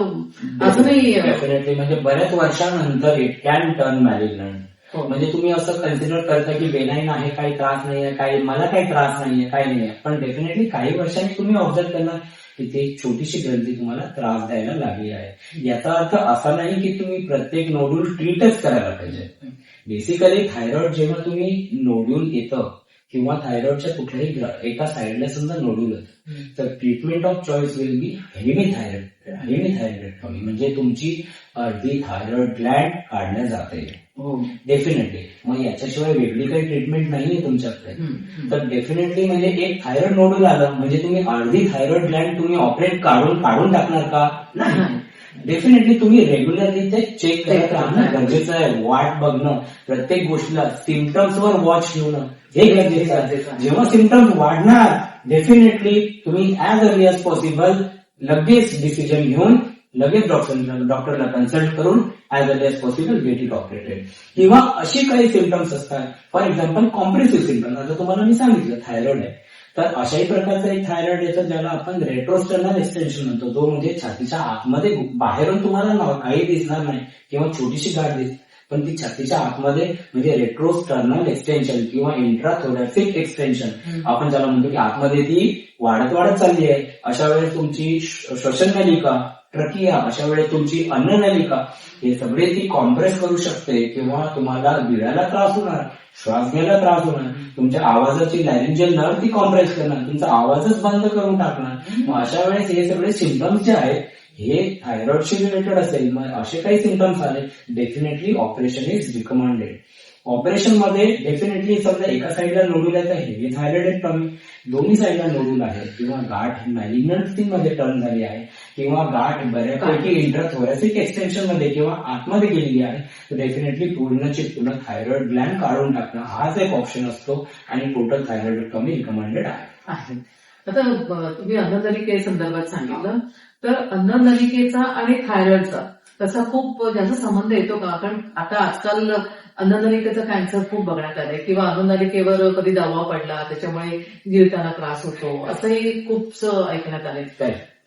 अजूनही डेफिनेटली. म्हणजे बऱ्याच वर्षानंतर इट कॅन टर्न मॅलिग्नंट. म्हणजे तुम्ही असं कन्सिडर करता की बेनाईन आहे, काही त्रास नाहीये, काही मला काही त्रास नाहीये, काही नाहीये. पण डेफिनेटली काही वर्षांनी तुम्ही ऑब्झर्व करणार की ती छोटीशी ग्रंथी तुम्हाला त्रास द्यायला लागली आहे. याचा अर्थ असा नाही की तुम्ही प्रत्येक नोड्यूल ट्रीटच करायला पाहिजे. बेसिकली थायरॉइड जेव्हा तुम्ही नोड्यूल येतं किंवा थायरॉइडच्या कुठल्याही एका साईडला समजा नोड्यूल होतं तर treatment of choice will be hemithyroidectomy. म्हणजे तुमची अर्धी थायरॉइड ग्लँड काढल्या जाते डेफिनेटली. मग याच्याशिवाय वेगळी काही ट्रीटमेंट नाहीये तुमच्याकडे. तर डेफिनेटली म्हणजे एक थायरॉइड नोडूल आलं म्हणजे तुम्ही अर्धी थायरॉइड ग्लँड तुम्ही ऑपरेट काढून टाकणार का? नाही. डेफिनेटली तुम्ही रेग्युलरली ते चेक करत राहणं गरजेचं आहे. वाट बघणं, प्रत्येक गोष्टीला सिम्पटम्सवर वॉच ठेवणं हे गरजेचं आहे. जेव्हा सिम्पटम्स वाढणार डेफिनेटली तुम्ही ऍज अर्ली एज पॉसिबल लगेच डिसिजन घेऊन लगेच डॉक्टरला कन्सल्ट करून as early as possible get it operated. किंवा अशी काही सिम्पटम्स असतात, फॉर एक्झाम्पल कॉम्प्रेसिव्ह सिम्पटम्स. आता तुम्हाला मी सांगितलं थायरॉइड आहे, तर अशाही प्रकारचा एक थायरॉइड येतो ज्याला आपण रेट्रोस्टर्नल एक्सटेन्शन म्हणतो, जो म्हणजे छातीच्या आतमध्ये बाहेरून तुम्हाला काही दिसणार नाही किंवा छोटीशी गाठ दिसते, पण ती छातीच्या आतमध्ये म्हणजे रेट्रोस्टर्नल एक्सटेन्शन किंवा इंट्राथोरॅसिक एक्सटेन्शन आपण ज्याला म्हणतो की आतमध्ये ती वाढत चालली आहे. अशा वेळेस तुमची श्वसन नलिका, ट्रकिया, अशा वेळेस तुमची अन्ननलिका हे सगळे ती कॉम्प्रेस करू शकते किंवा तुम्हाला गिळायला त्रास होणार, श्वास घ्यायला त्रास होणार, तुमच्या आवाजाची लॅरिंजियल नर्व ती कॉम्प्रेस करणार, तुमचा आवाजच बंद करून टाकणार. मग अशा वेळेस हे सगळे सिम्पटम्स जे आहेत हे थायरॉइडशी रिलेटेड असेल, मग असे काही सिम्पटम्स आले, definitely operation is recommended. Operation मध्ये डेफिनेटली समजा एका साईडला नोडूल आहे तर हेवी थायरॉइडेक्टॉमी, दोन्ही साईडला नोडूल आहे किंवा गाठ मॅलिग्नन्सी मध्ये टर्न झाली आहे किंवा गाठ बऱ्यापैकी इंट्राथोरॅसिक एक्सटेन्शन मध्ये किंवा आतमध्ये गेलेली आहे, तर डेफिनेटली पूर्ण थायरॉइड ग्लॅन्ड काढून टाकणं हाच एक ऑप्शन असतो आणि टोटल थायरॉइडेक्टॉमी रिकमेंडेड आहे. आता तुम्ही अन्ननलिके संदर्भात सांगितलं, तर अन्ननलिकेचा आणि थायरॉइडचा तसा खूप जास्त संबंध येतो का? कारण आता आजकाल अन्ननलिकेचा कॅन्सर खूप बघण्यात आले किंवा अन्ननलिकेवर कधी दबाव पडला त्याच्यामुळे गिळताना त्रास होतो असंही खूप ऐकण्यात आले.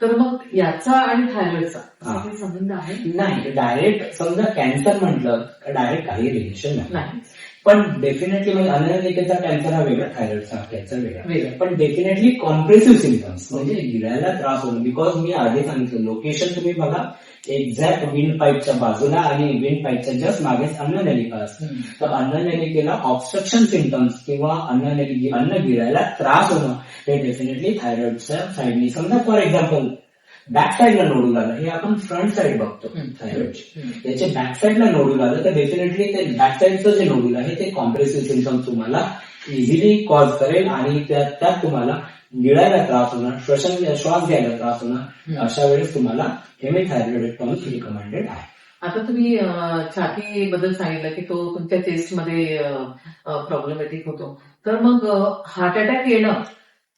तर मग याचा आणि थायरॉइडचा काही संबंध आहे? नाही, डायरेक्ट समजा कॅन्सर म्हटलं डायरेक्ट काही रिलेशन नाही, पण डेफिनेटली म्हणजे अन्ननलिकेचा कॅन्सर हा वेगळा, थायरॉइडचा कॅन्सर वेगळा, वेगळं. पण डेफिनेटली कॉम्प्रेसिव्ह सिम्पटम्स म्हणजे गिळायला त्रास होणं. बिकॉज मी आधी सांगितलं लोकेशन तुम्ही बघा, एक्झॅक्ट विंड पाईपच्या बाजूला आणि विंड पाईपच्या जस्ट मागेच अन्ननलिका असते. तर अन्ननलिकेला ऑब्स्ट्रक्शन सिम्पटम्स किंवा अन्न गिळायला त्रास होणं हे डेफिनेटली थायरॉइडच्या साईडनी. समजा फॉर एक्झाम्पल बॅक साईडला नोडूल आलं, हे आपण फ्रंट साईड बघतो थायरॉइडची, याच्या बॅक साईडला नोडूल आलं तर डेफिनेटली ते बॅक साईडचं जे नोडूल आहे ते कॉम्प्रेसिव्ह सिम्पटम्स तुम्हाला इझिली कॉज करेल आणि त्यात तुम्हाला गिळायला त्रास होणार, श्वास घ्यायला त्रास होणार. अशा वेळेस तुम्हाला हेमीथायरॉइडेक्टॉमी रिकमेंडेड आहे. आता तुम्ही छाती बद्दल सांगितलं की तो तुमच्या चेस्टमध्ये प्रॉब्लेमॅटिक होतो, तर मग हार्ट अटॅक येणं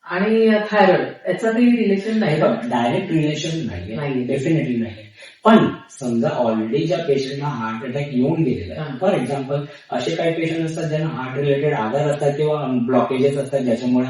आणि थायरॉइड याचा काही रिलेशन नाही? डायरेक्ट रिलेशन नाही, डेफिनेटली नाही. पण समजा ऑलरेडी ज्या पेशंटला हार्ट अटॅक येऊन गेलेला आहे, फॉर एक्झाम्पल असे काही पेशंट असतात ज्यांना हार्ट रिलेटेड आजार असतात किंवा ब्लॉकेजेस असतात ज्याच्यामुळे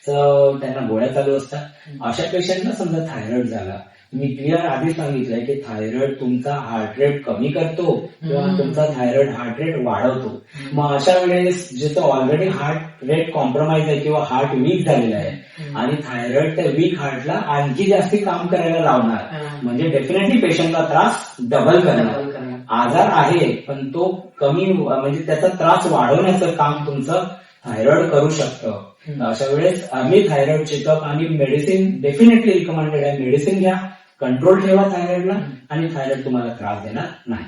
त्यांना गोळ्या चालू असतात, अशा पेशंटला समजा थायरॉइड झाला, मी क्लिअर आधी सांगितलंय की थायरॉइड तुमचा हार्ट रेट कमी करतो किंवा तुमचा थायरॉइड हार्ट रेट वाढवतो. मग अशा वेळेस जिथं ऑलरेडी हार्ट रेट कॉम्प्रोमाइज आहे किंवा हार्ट वीक झालेला आहे आणि थायरॉइड त्या वीक हार्टला आणखी जास्ती काम करायला लावणार, म्हणजे डेफिनेटली पेशंटला त्रास डबल करणार. आजार आहे पण तो कमी म्हणजे त्याचा त्रास वाढवण्याचं काम तुमचं थायरॉइड करू शकतं. अशा वेळेस आम्ही थायरॉइड चेकअप आणि मेडिसिन डेफिनेटली रिकमेंडेड आहे. मेडिसिन घ्या, कंट्रोल ठेवा थायरॉइडला आणि थायरॉइड तुम्हाला त्रास देणार नाही.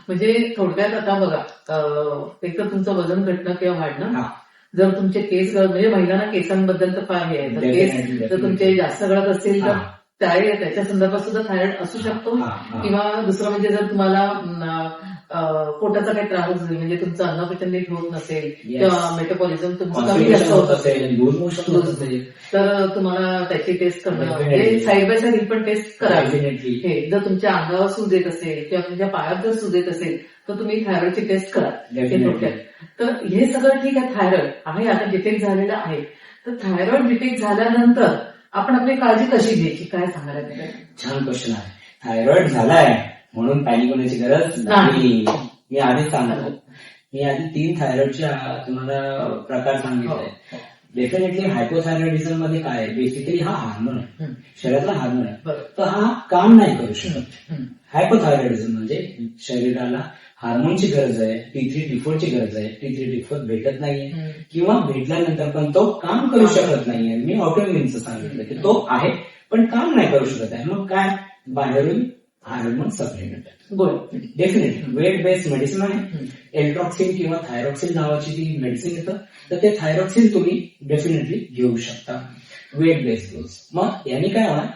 म्हणजे थोडक्यात आता बघा, एक तर तुमचं वजन घटणं किंवा वाढणं, जर तुमचे केस म्हणजे महिलांना केसांबद्दल तर फार हे आहे, तर केस जर तुमचे जास्त गळत असतील तर त्याच्या संदर्भात सुद्धा थायरॉइड असू शकतो. किंवा दुसरं म्हणजे जर तुम्हाला पोटाचा काही त्रास असेल, म्हणजे तुमचं अन्नपचन नीट होत नसेल किंवा मेटाबॉलिझम तुमचं कमी जास्त होत असेल तर तुम्हाला त्याची टेस्ट करणं, म्हणजे साईड बाय साईड ही पण टेस्ट करावी. जर तुमच्या अंगावर सूज येत असेल किंवा तुमच्या पायात जर सूज येत असेल तर तुम्ही थायरॉइडची टेस्ट करा. तर हे सगळं ठीक आहे, थायरॉइड आहे आता डिटेक्ट झालेलं आहे. तर थायरॉइड डिटेक्ट झाल्यानंतर आपण आपली काळजी कशी घ्यायची, काय सांगायला? छान क्वेश्चन आहे. थायरॉइड झालाय म्हणून पॅनिक होण्याची गरज नाही. मी आधीच सांगतो, मी आधी 3 थायरॉइडचे तुम्हाला प्रकार सांगितले. डेफिनेटली हायपोथायरॉइडिझम मध्ये काय आहे, बेसिकली हा हार्मोन आहे, शरीरातला हार्मोन आहे, तर हा काम नाही करू शकत. हायपोथायरॉइडिझम म्हणजे शरीराला हार्मोनची गरज आहे, T3 T4 ची गरज आहे, T3 T4 भेटत नाहीये किंवा भेटल्यानंतर पण तो काम करू शकत नाहीये. मी ऑटोइम्युनचं सांगितलं की तो आहे पण काम नाही करू शकत आहे. मग काय, बाहेरून hormone supplement, definitely weight based medicine आहे. एल्ट्रॉक्सिन किंवा थायरॉक्सिन नावाची ती मेडिसिन येतं, तर ते थायरॉक्सिन तुम्ही डेफिनेटली घेऊ शकता, वेट बेस्ड डोस. मग यांनी काय होणार,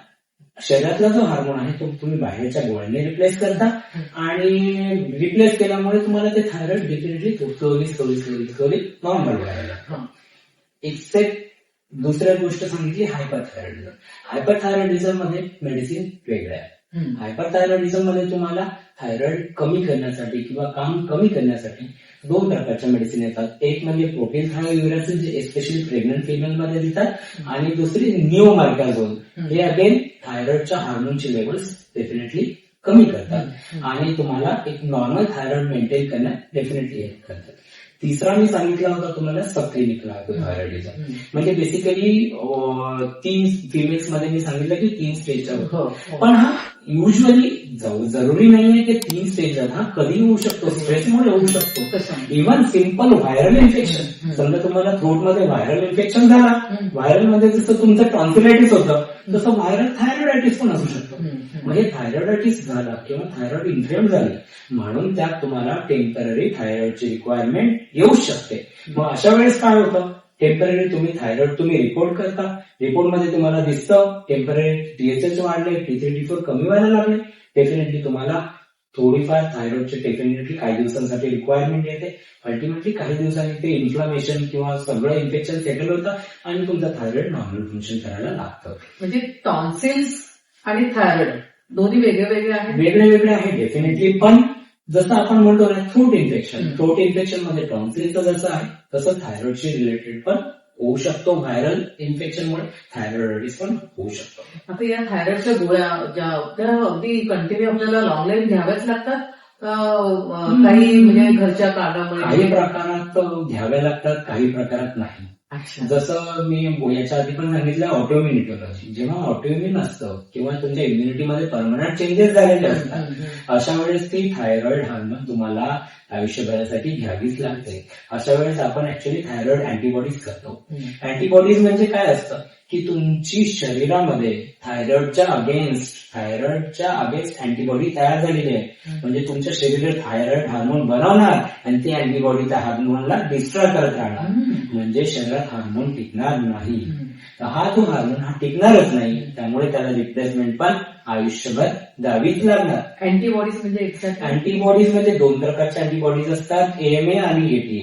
शरीरातला जो हार्मोन आहे तो तुम्ही बाहेरच्या गोळ्याने रिप्लेस करता आणि रिप्लेस केल्यामुळे तुम्हाला ते थायरॉइड डेफिनेटली स्लोली नॉर्मल व्हायला. एक्सेप्ट दुसऱ्या गोष्ट सांगितली हायपरथायरॉइडिझम. हायपरथायरॉइडिझम मध्ये मेडिसिन वेगळं आहे. हायपरथायरॉइडिझम मध्ये तुम्हाला थायरॉइड कमी करण्यासाठी किंवा काम कमी करण्यासाठी 2 प्रकारच्या मेडिसिन येतात. एक म्हणजे प्रोटीन थायोयुरेसिल जे एस्पेशली प्रेग्नंट फिमेल मध्ये देतात आणि दुसरी निओमार्काझोल. हे अगेन थायरॉइडच्या हार्मोनची लेवल्स डेफिनेटली कमी करतात आणि तुम्हाला एक नॉर्मल थायरॉइड मेंटेन करण्यात डेफिनेटली हेल्प करतात. तिसरा मी सांगितला होता तुम्हाला सबक्लिनिकल हायपोथायरॉइडिझम. म्हणजे बेसिकली 3 फिमेल्स मध्ये मी सांगितलं की 3 स्टेजच्या होतं. पण हा युजली जरुरी नाहीये की 3 स्टेज आहेत. हा कधी होऊ शकतो, स्ट्रेसमुळे होऊ शकतो. इव्हन सिम्पल व्हायरल इन्फेक्शन, समजा तुम्हाला थ्रोट मध्ये व्हायरल इन्फेक्शन झाला, व्हायरल मध्ये जसं तुमचं टॉन्सिलायटिस होतं तसं व्हायरल थायरॉइडायटिस पण असू शकतो. म्हणजे थायरॉइडायटिस झाला किंवा थायरॉइड इन्फ्लेम झाली म्हणून त्यात तुम्हाला टेम्पररी थायरॉइडची रिक्वायरमेंट येऊ शकते. मग अशा वेळेस काय होतं, टेम्पररी तुम्ही थायरॉइड तुम्ही रिपोर्ट करता, रिपोर्टमध्ये तुम्हाला दिसतं टेम्पररी TSH वाढले, T3 T4 कमी व्हायला लागले, डेफिनेटली तुम्हाला थोडीफार थायरॉइडची डेफिनेटली काही दिवसांसाठी रिक्वायरमेंट येते. अल्टिमेटली काही दिवसांनी ते इन्फ्लामेशन किंवा सगळं इन्फेक्शन सेटल होतं आणि तुमचा थायरॉइड नॉर्मल फंक्शन करायला लागतं. म्हणजे टॉन्सिल्स आणि थायरॉइड दोन्ही वेगळे वेगळे आहेत. वेगळे वेगळे आहे डेफिनेटली. पण जसं आपण म्हणतो ना थ्रोट इन्फेक्शन मध्ये टॉन्सिलचं जसं आहे तसं थायरॉइडशी रिलेटेड पण होऊ शकतो. व्हायरल इन्फेक्शनमुळे थायरॉइडायटिस पण होऊ शकतो. आता या थायरॉइडच्या गोळ्या ज्या त्या अगदी कंटिन्यू आपल्याला लॉंग लाईफ घ्याव्याच लागतात, काही म्हणजे घरच्या कारणामुळे काही प्रकारात घ्याव्या लागतात, काही प्रकारात नाही. जसं मी याच्या आधी पण सांगितलं ऑटोइम्युन इटिओलॉजी. जेव्हा ऑटोइम्युन असतं किंवा तुमच्या इम्युनिटीमध्ये परमनंट चेंजेस झालेले असतात अशा वेळेस ती थायरॉइड हार्मोन तुम्हाला आयुष्यभरासाठी घ्यावीच लागते. अशा वेळेस आपण ऍक्च्युअली थायरॉइड अँटीबॉडीज करतो. अँटीबॉडीज म्हणजे काय असतं की तुमची शरीरामध्ये थायरॉइडच्या अगेन्स्ट अँटीबॉडी तयार झालेली आहे. म्हणजे तुमच्या शरीरात थायरॉइड हार्मोन बनवणार आणि ती अँटीबॉडी त्या हार्मोनला डिस्ट्रॉय करत राहणार. म्हणजे शरीरात हार्मोन टिकणार नाही. तर हा जो हार्मोन हा टिकणारच नाही, त्यामुळे त्याला रिप्लेसमेंट पण आयुष्यभर द्यावीच लागणार. अँटीबॉडीज म्हणजे एक्झॅक्ट अँटीबॉडीज मध्ये 2 प्रकारचे अँटीबॉडीज असतात, AMA आणि ATA.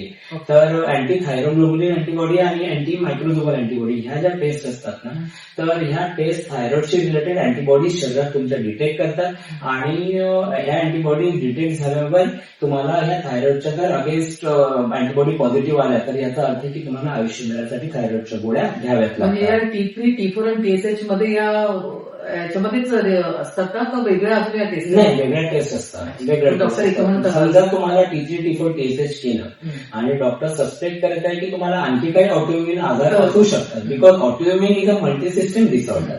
तर अँटी थायरोग्लोबुलिन अँटीबॉडी आणि अँटी मायक्रोझोबल अँटीबॉडी ह्या ज्या टेस्ट असतात ना, तर ह्या टेस्ट थायरॉइडशी रिलेटेड अँटीबॉडीज शरीरात तुमच्या डिटेक्ट करतात आणि ह्या अँटीबॉडीज डिटेक्ट झाल्यावर तुम्हाला ह्या थायरॉइडच्या जर अगेन्स्ट अँटीबॉडी पॉझिटिव्ह आल्या तर याचा अर्थ की तुम्हाला आयुष्यभरासाठी थायरॉइडच्या गोळ्या घ्याव्यात म्हणजे या लागतात. T3 T4 आणि TSH मध्ये याच्यामध्येच असतात का वेगळ्या अजून या टेस्ट? नाही, वेगळ्या टेस्ट असतात. डॉक्टर recommend करतात. समजा तुम्हाला T3 T4 TSH केलं आणि डॉक्टर सस्पेक्ट करत आहे की तुम्हाला आणखी काही ऑटोइम्युन आजार असू शकतात. Because autoimmune is a multi system disorder.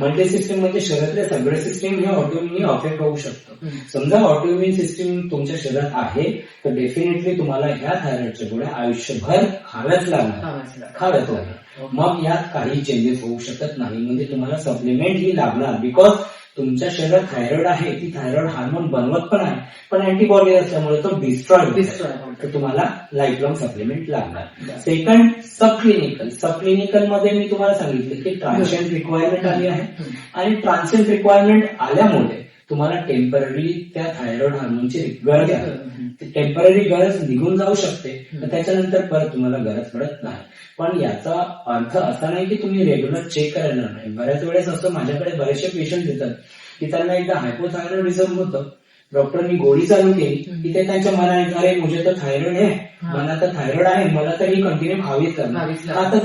Multi system म्हणजे शरीरातले सगळे सिस्टीम हे ऑटोइम्युन अफेक्ट होऊ शकतं. समजा ऑटोइम्युन सिस्टीम तुमच्या शरीरात आहे तर डेफिनेटली तुम्हाला ह्या थायरॉइडच्या गोळ्या आयुष्यभर खाव्याच लागणार. मग यात काही चेंजेस होऊ शकत नाही. म्हणजे तुम्हाला सप्लिमेंट ही लागणार. बिकॉज तुमच्या शरीरात थायरॉइड आहे, ती थायरॉइड हार्मोन बनवत पण आहे, पण अँटीबॉडी असल्यामुळे तो डिस्ट्रॉय तर तुम्हाला लाईफ लॉंग सप्लिमेंट लागणार. सेकंड सबक्लिनिकल मध्ये मी तुम्हाला सांगितलं की ट्रान्सिएंट रिक्वायरमेंट आली आहे आणि ट्रान्सिएंट रिक्वायरमेंट आल्यामुळे तुम्हाला टेम्पररी त्या थायरॉइड हार्मोनची गरज आहे. टेम्पररी गरज निघून जाऊ शकते तर त्याच्यानंतर परत तुम्हाला गरज पडत नाही. पण याचा अर्थ असा नाही की तुम्ही रेग्युलर चेक करायला नाही. बऱ्याच वेळेस असं माझ्याकडे बरेचसे पेशंट येतात की त्यांना एकदा हायपोथायरॉइडिझम होतं, डॉक्टरांनी गोळी चालू केली की ते त्यांच्या मनाने अरे मुझे तर थायरॉइड आहे, मला तर थायरॉइड आहे, मला तर ही कंटिन्यू खावीच करणार, खातच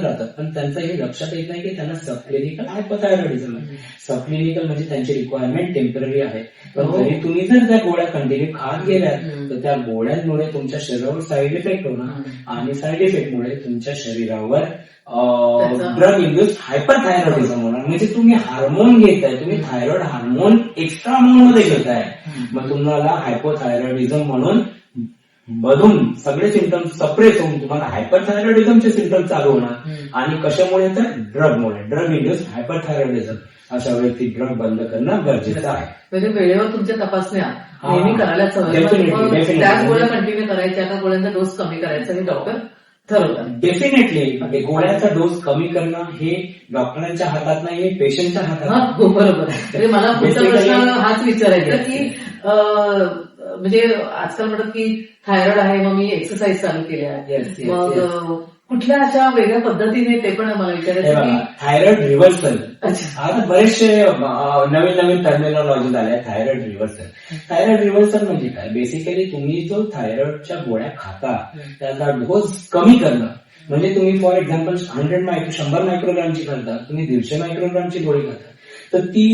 राहतात. पण त्यांचं हे लक्षात येत नाही की त्यांना सबक्लिनिकल हायपोथायरॉइडिझम आहे. सबक्लिनिकल म्हणजे त्यांची रिक्वायरमेंट टेम्पररी आहे, पण तरी तुम्ही जर त्या गोळ्या कंटिन्यू खात गेल्यात तर त्या गोळ्यांमुळे तुमच्या शरीरावर साईड इफेक्ट होणार आणि साईड इफेक्टमुळे तुमच्या शरीरावर ड्रग इंड्यूस्ड हायपरथायरॉइडिझम होणार. म्हणजे तुम्ही हार्मोन घेताय, तुम्ही थायरॉइड हार्मोन एक्स्ट्रा अमाऊंट मध्ये घेताय, मग तुम्हाला हायपोथायरॉइडिझम म्हणून बदून सगळे सिम्पटम्स सप्रेस होऊन तुम्हाला हायपरथायरॉइडिझमचे सिम्पटम्स चालू होणार. आणि कशामुळे तर ड्रगमुळे, ड्रग इंड्यूस्ड हायपरथायरॉइडिझम. अशा वेळी ती ड्रग बंद करणं गरजेचं आहे. म्हणजे वेळेवर तुमच्या तपासण्या नेहमी करायलाच हव्या. त्याच गोळ्या कंटिन्यू करायच्या का गोळ्यांचा डोस कमी करायचा हे डॉक्टर ठरवतात. डेफिनेटली गोळ्याचा डोस कमी करणं हे डॉक्टरांच्या हातात नाही, हे पेशंटच्या हातात. बरोबर आहे. मला पुढचा प्रश्न हाच विचारायचा की म्हणजे आजकाल म्हणतात की थायरॉइड आहे मग मी एक्सरसाइज चालू केल्या Yes, yes, मग yes. कुठल्या अशा वेगळ्या पद्धतीने ते पण मला विचारायचं की थायरॉइड रिव्हर्सल अच्छा. आता बरेचसे नवीन नवीन टर्मिनॉलॉजी झाल्या थायरॉइड रिव्हर्सल. थायरॉइड रिव्हर्सल म्हणजे काय? बेसिकली तुम्ही जो थायरॉइडच्या गोळ्या खाता त्याचा डोस कमी करणं. म्हणजे तुम्ही फॉर एक्झाम्पल 100 मायक्रोग्रामची खाता, तुम्ही 150 मायक्रोग्रामची गोळी खाता, तर ती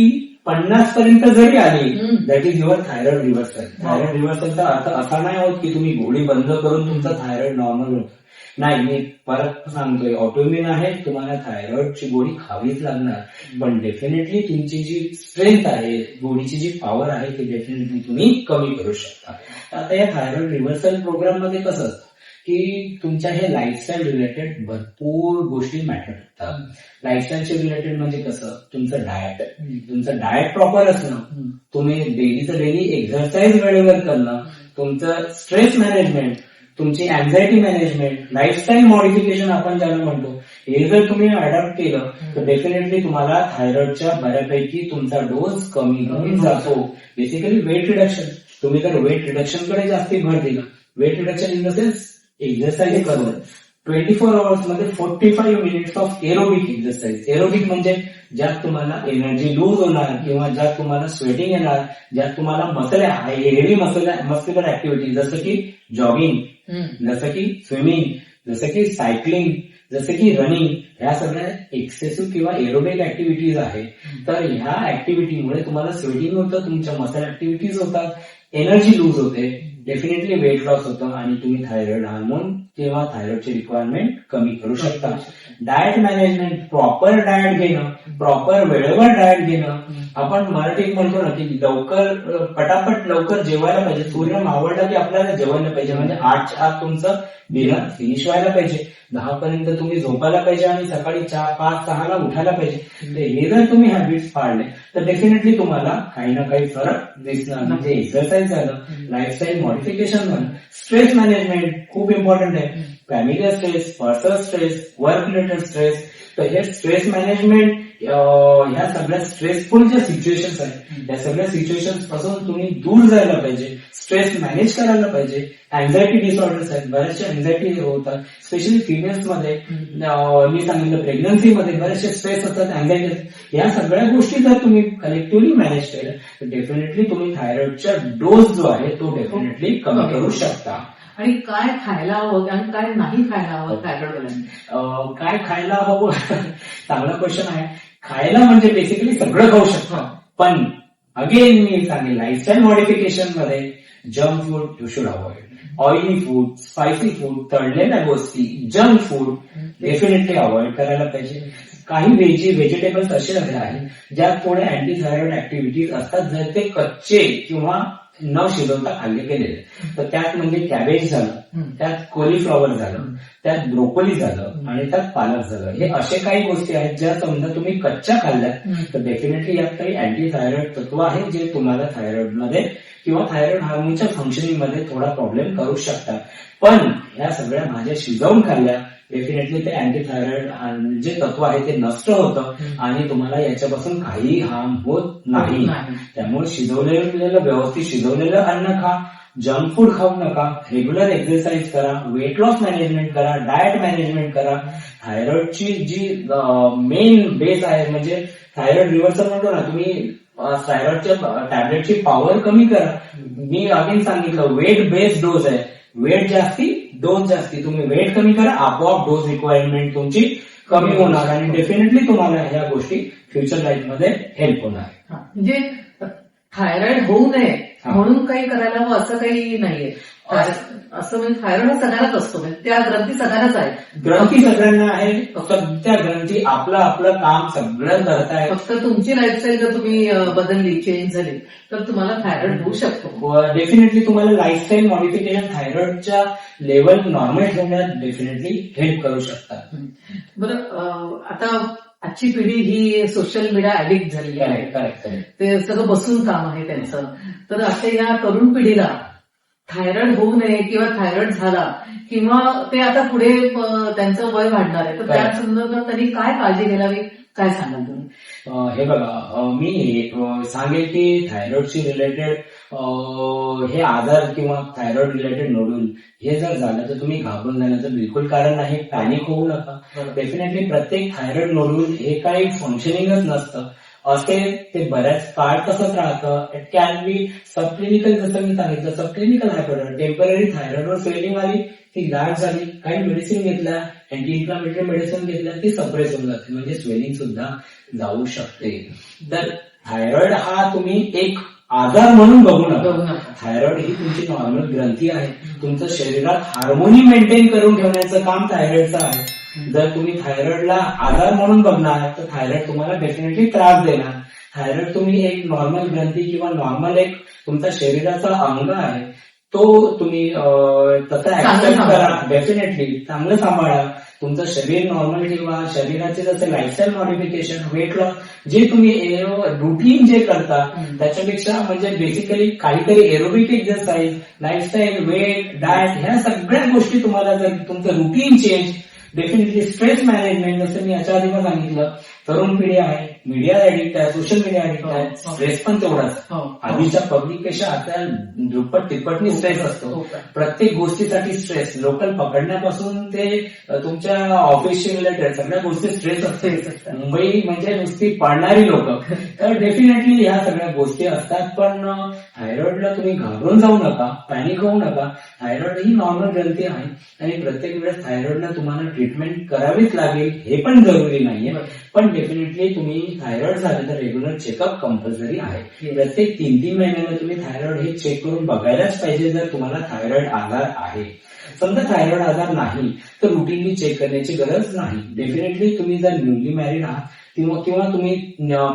50 पर्यंत जरी आली that is your thyroid reversal. Thyroid रिव्हर्सलचा अर्थ असा नाही होत की तुम्ही गोळी बंद करून तुमचा थायरॉइड नॉर्मल होतो. नाही, मी परत सांगतोय, ऑटोइम्युन आहे, तुम्हाला थायरॉइडची गोळी खावीच लागणार, पण डेफिनेटली तुमची जी स्ट्रेंथ आहे, गोळीची जी पॉवर आहे ती डेफिनेटली तुम्ही कमी करू शकता. आता या थायरॉइड रिव्हर्सल प्रोग्राम मध्ये कसं असतं की तुमच्या हे लाईफस्टाईल रिलेटेड भरपूर गोष्टी मॅटर करतात. लाईफस्टाईलचे रिलेटेड म्हणजे कसं, तुमचं डाएट प्रॉपर असणं, तुम्ही डेली एक्सरसाइज वेळेवर करणं, तुमचं स्ट्रेस मॅनेजमेंट, तुमची अँझायटी मॅनेजमेंट, लाईफस्टाईल मॉडिफिकेशन आपण ज्याला म्हणतो, हे जर तुम्ही अडॉप्ट केलं तर डेफिनेटली तुम्हाला थायरॉइडच्या बऱ्यापैकी तुमचा डोस कमी जातो. बेसिकली वेट रिडक्शन, तुम्ही जर वेट रिडक्शनकडे जास्ती भर दिला, weight reduction in the sense exercise करणं, 24 आवर्स मध्ये 45 minutes of aerobic exercise. Aerobic म्हणजे ज्यात तुम्हाला एनर्जी लूज होणार किंवा ज्यात तुम्हाला स्वेटिंग येणार, ज्यात तुम्हाला हेवी मस्क्युलर ऍक्टिव्हिटी जसं की जॉगिंग, जसं की स्विमिंग, जसं की सायकलिंग, जसं की रनिंग, ह्या सगळ्या एक्सेसिव्ह किंवा एरोबिक ऍक्टिव्हिटीज आहे. तर ह्या ऍक्टिव्हिटीमुळे तुम्हाला स्वेटिंग होतं, तुमच्या मसल ऍक्टिव्हिटीज होतात, एनर्जी लूज होते, डेफिनेटली वेट लॉस होतं आणि तुम्ही थायरॉइड हार्मोन किंवा थायरॉइडची रिक्वायरमेंट कमी करू शकता. डाएट मॅनेजमेंट, प्रॉपर डाएट घेणं, प्रॉपर वेळेवर डाएट घेणं. आपण मराठीत म्हणतो ना की पटापट लवकर जेवायला पाहिजे, सूर्य मावळला की आपल्याला जेवायला पाहिजे, म्हणजे 8च्या आत तुमचं डिनर फिनिश व्हायला पाहिजे, 10 पर्यंत तुम्ही झोपायला पाहिजे आणि सकाळी 5-6 ला उठायला पाहिजे. हे जर तुम्ही हॅबिट्स पाळले तर डेफिनेटली तुम्हाला काही ना काही फरक दिसणार. म्हणजे एक्सरसाइज झालं, लाईफस्टाईल मॉडिफिकेशन झालं, स्ट्रेस मॅनेजमेंट खूप इम्पॉर्टंट आहे. Family stress, personal stress, work related stress. तर हे स्ट्रेस मॅनेजमेंट, ह्या सगळ्या स्ट्रेसफुल ज्या सिच्युएशन्स आहेत त्या सगळ्या सिच्युएशन्स पासून तुम्ही दूर जायला पाहिजे, स्ट्रेस मॅनेज करायला पाहिजे. अँझायटी डिसऑर्डर्स आहेत, बऱ्याचशा अँझायटी होतात, स्पेशली फिमेल्स मध्ये. मी सांगितलं प्रेग्नन्सीमध्ये बरेचसे स्ट्रेस असतात, अँझायटी असतात. या सगळ्या गोष्टी जर तुम्ही कलेक्टिव्हली मॅनेज केल्या तर डेफिनेटली तुम्ही थायरॉइडचा डोस जो आहे तो डेफिनेटली कमी करू शकता. आणि काय खायला हवं आणि काय नाही खायला हवं थायरॉइडवाल्यांनी? काय खायला हवं चांगला क्वेश्चन आहे. खायला म्हणजे बेसिकली सगळं खाऊ शकतो, पण अगेन मी सांगेन लाईफस्टाईल मॉडिफिकेशन मध्ये junk food you should avoid. Oily food, spicy food, तळलेल्या गोष्टी, जंक फूड डेफिनेटली अवॉइड करायला पाहिजे. काही व्हेजिटेबल्स असे आहेत ज्यात थोडे अँटी थायरॉइड ऍक्टिव्हिटीज असतात, जर ते कच्चे किंवा न शिजवता खाल्ले गेलेले. तर त्यात म्हणजे कॅबेज झालं, त्यात कॉलीफ्लॉवर झालं, त्यात ब्रोकोली झालं आणि त्यात पालक झालं. हे असे काही गोष्टी आहेत ज्या समजा तुम्ही कच्च्या खाल्ल्यात तर डेफिनेटली यात काही अँटी थायरॉइड तत्व आहे जे तुम्हाला थायरॉइडमध्ये किंवा थायरॉइड हार्मोनच्या फंक्शनिंग मध्ये थोडा प्रॉब्लेम करू शकतात. पण ह्या सगळ्या भाज्या शिजवून खाल्ल्या डेफिनेटली ते अँटी थायरॉइड जे तत्व आहे ते नष्ट होतं आणि तुम्हाला याच्यापासून काही हार्म होत नाही. त्यामुळे शिजवलेलं, व्यवस्थित शिजवलेलं अन्न खा, जंक फूड खाऊ नका, रेग्युलर एक्सरसाइज करा, वेट लॉस मॅनेजमेंट करा, डाएट मॅनेजमेंट करा. थायरॉइडची जी मेन बेस आहे म्हणजे थायरॉइड रिव्हर्सल म्हणतो ना, तुम्ही थायरॉइडच्या टॅब्लेटची पॉवर कमी करा. मी अगेन सांगितलं वेट बेस्ड डोस आहे, वेट जास्ती डोस जास्ती. तुम्ही वेट कमी करा, आपोआप डोस रिक्वायरमेंट तुमची कमी होणार आणि डेफिनेटली तुम्हाला ह्या गोष्टी फ्युचर लाईफ मध्ये हेल्प होणार. म्हणजे थायरॉइड होऊ नये म्हणून काही करायला हवं असं काही नाहीये. असं म्हणजे थायरॉइड हा सगळ्यालाच असतो, म्हणजे त्या ग्रंथी सगळ्यांनाच आहे. ग्रंथी सगळ्यांना आहे, फक्त त्या ग्रंथी आपलं काम सगळं करताय. फक्त तुमची लाईफस्टाईल जर तुम्ही बदलली, चेंज झाली तर तुम्हाला थायरॉइड होऊ शकतो. डेफिनेटली तुम्हाला लाईफस्टाईल मॉडिफिकेशन थायरॉइडच्या लेवल नॉर्मल ठेवण्यात डेफिनेटली हेल्प करू शकतात. बरं, आता आजची पिढी ही सोशल मीडिया ऍडिक्ट झालेली आहे. करेक्ट. ते सगळं बसून काम आहे त्यांचं. तर अशा या तरुण पिढीला थायरॉइड होऊ नये किंवा थायरॉइड झाला किंवा ते आता पुढे त्यांचं वय वाढणार आहे तर त्या संदर्भात त्यांनी काय काळजी घ्यावी, काय सांगाल तुम्ही? हे बघा, मी सांगेल की थायरॉइडशी रिलेटेड हे आजार किंवा थायरॉइड रिलेटेड नोडूल हे जर झालं तर तुम्ही घाबरून जाण्याचं बिलकुल कारण नाही, पॅनिक होऊ नका. डेफिनेटली प्रत्येक थायरॉइड नोडूल हे काही फंक्शनिंगच नसतं, असे ते बऱ्याच काळ तसंच राहतं. इट कॅन बी सबक्लिनिकल, जसं मी सांगितलं सबक्लिनिकल हायपर टेम्पररी थायरॉइडवर स्वेलिंग आली, ती गाठ झाली, काही मेडिसिन घेतल्या, अँटी इन्फ्लामेटरी मेडिसिन घेतल्या, ती सप्रेस होऊन जाते, म्हणजे स्वेलिंग सुद्धा जाऊ शकते. तर थायरॉइड हा तुम्ही एक आजार म्हणून बघू नका. थायरॉइड ही तुमची नॉर्मल ग्रंथी आहे. तुमचं शरीरात हार्मोनी मेंटेन करून ठेवण्याचं काम थायरॉइडचं आहे. जर तुम्ही थायरॉइडला आजार म्हणून बघणार तर थायरॉइड तुम्हाला डेफिनेटली त्रास देणार. थायरॉइड तुम्ही एक नॉर्मल ग्रंथी किंवा नॉर्मल एक तुमचा शरीराचा अंग आहे, तो तुम्ही तसा ऍक्सेप्ट करा, डेफिनेटली चांगलं सांभाळा. तुमचं शरीर नॉर्मल ठेवा. शरीराचे जसे लाईफस्टाईल मॉडिफिकेशन, वेट लॉस, जे तुम्ही रुटीन जे करता त्याच्यापेक्षा म्हणजे बेसिकली काहीतरी aerobic exercise, lifestyle, weight, diet, ह्या सगळ्या गोष्टी तुम्हाला जर तुमचं routine change, definitely stress management, जसं मी याच्या आधी पण सांगितलं, तरुण पिढी आहे, मीडिया ऍडिक्ट आहे, सोशल मीडिया ऍडिक्ट आहे, स्ट्रेस पण तेवढाच. आधीच्या पब्लिकपेक्षा आता दुप्पट तिप्पटनी स्ट्रेस असतो. प्रत्येक गोष्टीसाठी स्ट्रेस, लोकल पकडण्यापासून ते तुमच्या ऑफिसशी रिलेटेड सगळ्या गोष्टी स्ट्रेस असते. मुंबई म्हणजे नुसती पाडणारी लोक. तर डेफिनेटली ह्या सगळ्या गोष्टी असतात. पण थायरॉइडला तुम्ही घाबरून जाऊ नका, पॅनिक होऊ नका. थायरॉइड ही नॉर्मल ग्रंथी आहे आणि प्रत्येक वेळेस थायरॉइडला तुम्हाला ट्रीटमेंट करावीच लागेल हे पण जरुरी नाहीये. पण डेफिनेटली तुम्ही थायरॉइड झाले तर रेग्युलर चेकअप कंपल्सरी आहे. प्रत्येक 3-3 महिन्याला तुम्ही थायरॉइड हे चेक करून बघायलाच पाहिजे जर तुम्हाला थायरॉइड आजार आहे. समजा थायरॉइड आजार नाही तर रुटीनली चेक करण्याची गरज नाही. डेफिनेटली तुम्ही जर न्यूली मॅरिड आहात किंवा तुम्ही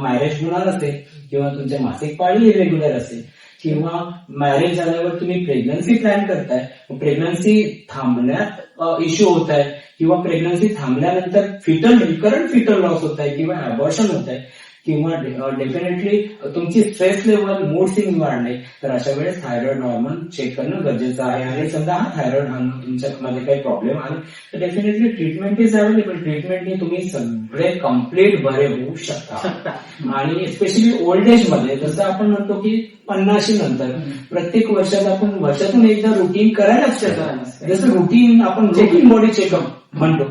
मॅरेज होणार असेल किंवा तुमच्या मासिक पाळी इरेग्युलर असेल किंवा मॅरेज झाल्यावर तुम्ही प्रेग्नन्सी प्लॅन करताय, प्रेग्नन्सी थांबण्यात इश्यू होत आहे किंवा प्रेग्नन्सी थांबल्यानंतर रिकरंट फिटल लॉस होत आहे किंवा अबॉर्शन होत आहे किंवा डेफिनेटली तुमची स्ट्रेस लेवल, मूड स्विंग वाढणे, तर अशा वेळेस थायरॉइड हॉर्मोन चेक करणं गरजेचं आहे. आणि समजा हा थायरॉइड हॉर्मोन तुमच्यामध्ये काही प्रॉब्लेम आले तर डेफिनेटली ट्रीटमेंट इज अवेलेबल. ट्रीटमेंटने तुम्ही सगळे कम्प्लीट बरे होऊ शकता. आणि स्पेशली ओल्ड एज मध्ये जसं आपण म्हणतो की 50 नंतर प्रत्येक वर्षातून एकदा रुटीन करायलाच शकतो. जसं रुटीन आपण रुटीन बॉडी चेकअप म्हणतो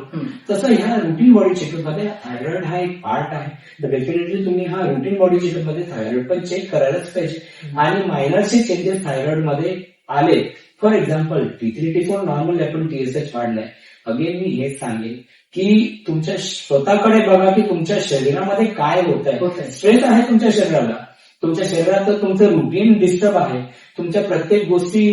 तसं ह्या रुटीन बॉडी चेकअप मध्ये थायरॉइड हा एक पार्ट आहे. तर डेफिनेटली तुम्ही हा रुटीन बॉडी चेकअप मध्ये थायरॉइड पण चेक करायलाच पाहिजे. आणि मायनरचे चेंजेस थायरॉइड मध्ये आले, for example T3, T4 normal आहे पण TSH वाढलाय, अगेन मी हेच सांगेन की तुमच्या स्वतःकडे बघा की तुमच्या शरीरामध्ये काय होत आहे. स्ट्रेस आहे तुमच्या शरीराला, तुमच्या शरीरात तुमचं रुटीन डिस्टर्ब आहे, तुमच्या प्रत्येक गोष्टी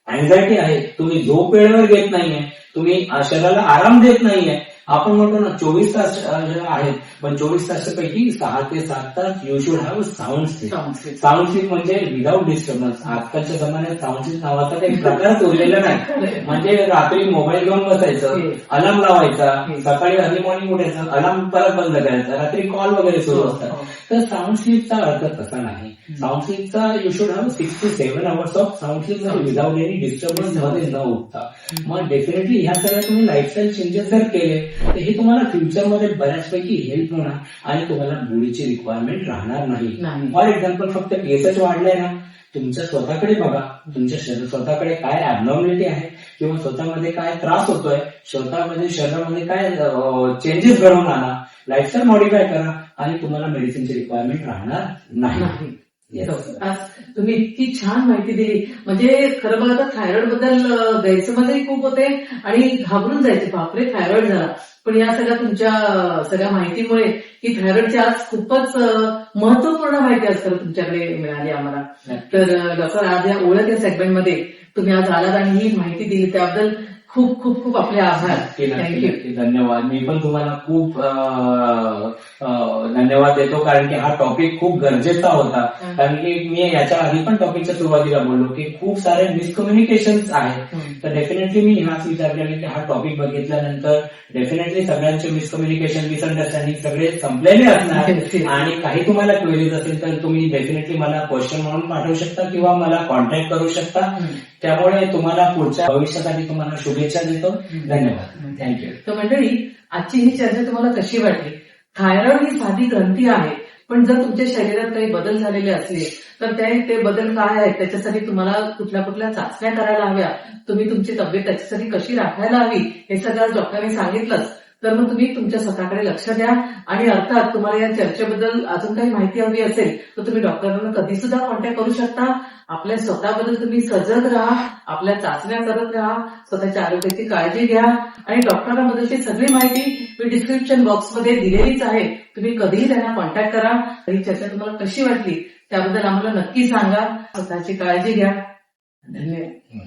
अँझायटी आहे, तुम्ही झोप वेळेवर घेत नाहीये, तुम्ही शरीराला आराम देत नाहीये. आपण म्हणतो ना 24 तास आहेत पण 24 तासापैकी 6 ते 7 तास you should have sound sleep. Sound sleep म्हणजे विदाऊट डिस्टर्बन्स. आजकालच्या जमान्यात साऊंड स्लीप नावाचा काही प्रकारच उरलेला नाही. म्हणजे रात्री मोबाईल घेऊन बसायचं, अलार्म लावायचा, सकाळी अर्ली मॉर्निंग उठायचं, अलार्म परत बंद करायचा, रात्री कॉल वगैरे सुरू असतात. तर साऊंड स्लीपचा अर्थ तसा नाही. साऊंड स्लीपचा you should have 6 to 7 hours of sound sleep without any disturbance मध्ये न उठता. मग डेफिनेटली ह्या सगळ्या तुम्ही लाईफस्टाईल चेंजेस जर केले तर हे तुम्हाला फ्युचरमध्ये बऱ्याचपैकी हेल्प होणार आणि तुम्हाला बॉडीची रिक्वायरमेंट राहणार नाही. फॉर एक्झाम्पल फक्त TSH वाढलंय ना, तुमच्या स्वतःकडे बघा, तुमच्या स्वतःकडे काय ऍबनॉर्मॅलिटी आहे किंवा स्वतःमध्ये काय त्रास होतोय, स्वतःमध्ये शरीरामध्ये काय चेंजेस घडवून आणा, लाईफस्टाईल मॉडिफाय करा आणि तुम्हाला मेडिसिनची रिक्वायरमेंट राहणार नाही. आज तुम्ही इतकी छान माहिती दिली. म्हणजे खरं बघा तर थायरॉइड बद्दल गैरसमजही खूप होते आणि घाबरून जायचे, बापरे थायरॉइड झाला. पण या सगळ्या तुमच्या सगळ्या माहितीमुळे की थायरॉइडची आज खूपच महत्वपूर्ण माहिती आज खरं तुमच्याकडे मिळाली आम्हाला. तर डॉक्टर आज या ओळख या सेगमेंटमध्ये तुम्ही आज आलात आणि ही माहिती दिली त्याबद्दल खूप खूप खूप आपले आभार. थँक्यू. धन्यवाद. मी पण तुम्हाला खूप धन्यवाद देतो कारण की हा टॉपिक खूप गरजेचा होता. कारण की मी याच्या आधी पण टॉपिकच्या सुरुवातीला बोललो की खूप सारे मिसकम्युनिकेशन्स आहेत. तर डेफिनेटली मी हाच विचार केला की हा टॉपिक बघितल्यानंतर डेफिनेटली सगळ्यांचे मिसकम्युनिकेशन, मिसअंडरस्टँडिंग सगळे संपलेले असणार. आणि काही तुम्हाला क्वेरीज असेल तर तुम्ही डेफिनेटली मला क्वेश्चन म्हणून पाठवू शकता किंवा मला कॉन्टॅक्ट करू शकता. त्यामुळे तुम्हाला पुढच्या भविष्यासाठी तुम्हाला शुभेच्छा देतो. धन्यवाद. थँक्यू. तर मंडळी, आजची ही चर्चा तुम्हाला कशी वाटली थायरॉइड ही साधी ग्रंथी आहे, पण जर तुमच्या शरीरात काही बदल झालेले असले तर ते बदल काय आहेत त्याच्यासाठी तुम्हाला कुठल्या कुठल्या चाचण्या करायला हव्या, तुम्ही तुमची तब्येत त्याच्यासाठी कशी राखायला हवी हे सगळं डॉक्टरांनी सांगितलंच. तर मग तुम्ही तुमच्या स्वतःकडे लक्ष द्या आणि अर्थात तुम्हाला या चर्चेबद्दल अजून काही माहिती हवी असेल तर तुम्ही डॉक्टरांना कधी सुद्धा कॉन्टॅक्ट करू शकता. आपल्या स्वतःबद्दल तुम्ही सजग राहा, आपल्या चाचण्या करत राहा, स्वतःच्या आरोग्याची काळजी घ्या आणि डॉक्टरांबद्दलची सगळी माहिती मी डिस्क्रिप्शन बॉक्समध्ये दिलेलीच आहे. तुम्ही कधीही त्यांना कॉन्टॅक्ट करा. ही चर्चा तुम्हाला कशी वाटली त्याबद्दल आम्हाला नक्की सांगा. स्वतःची काळजी घ्या. धन्यवाद.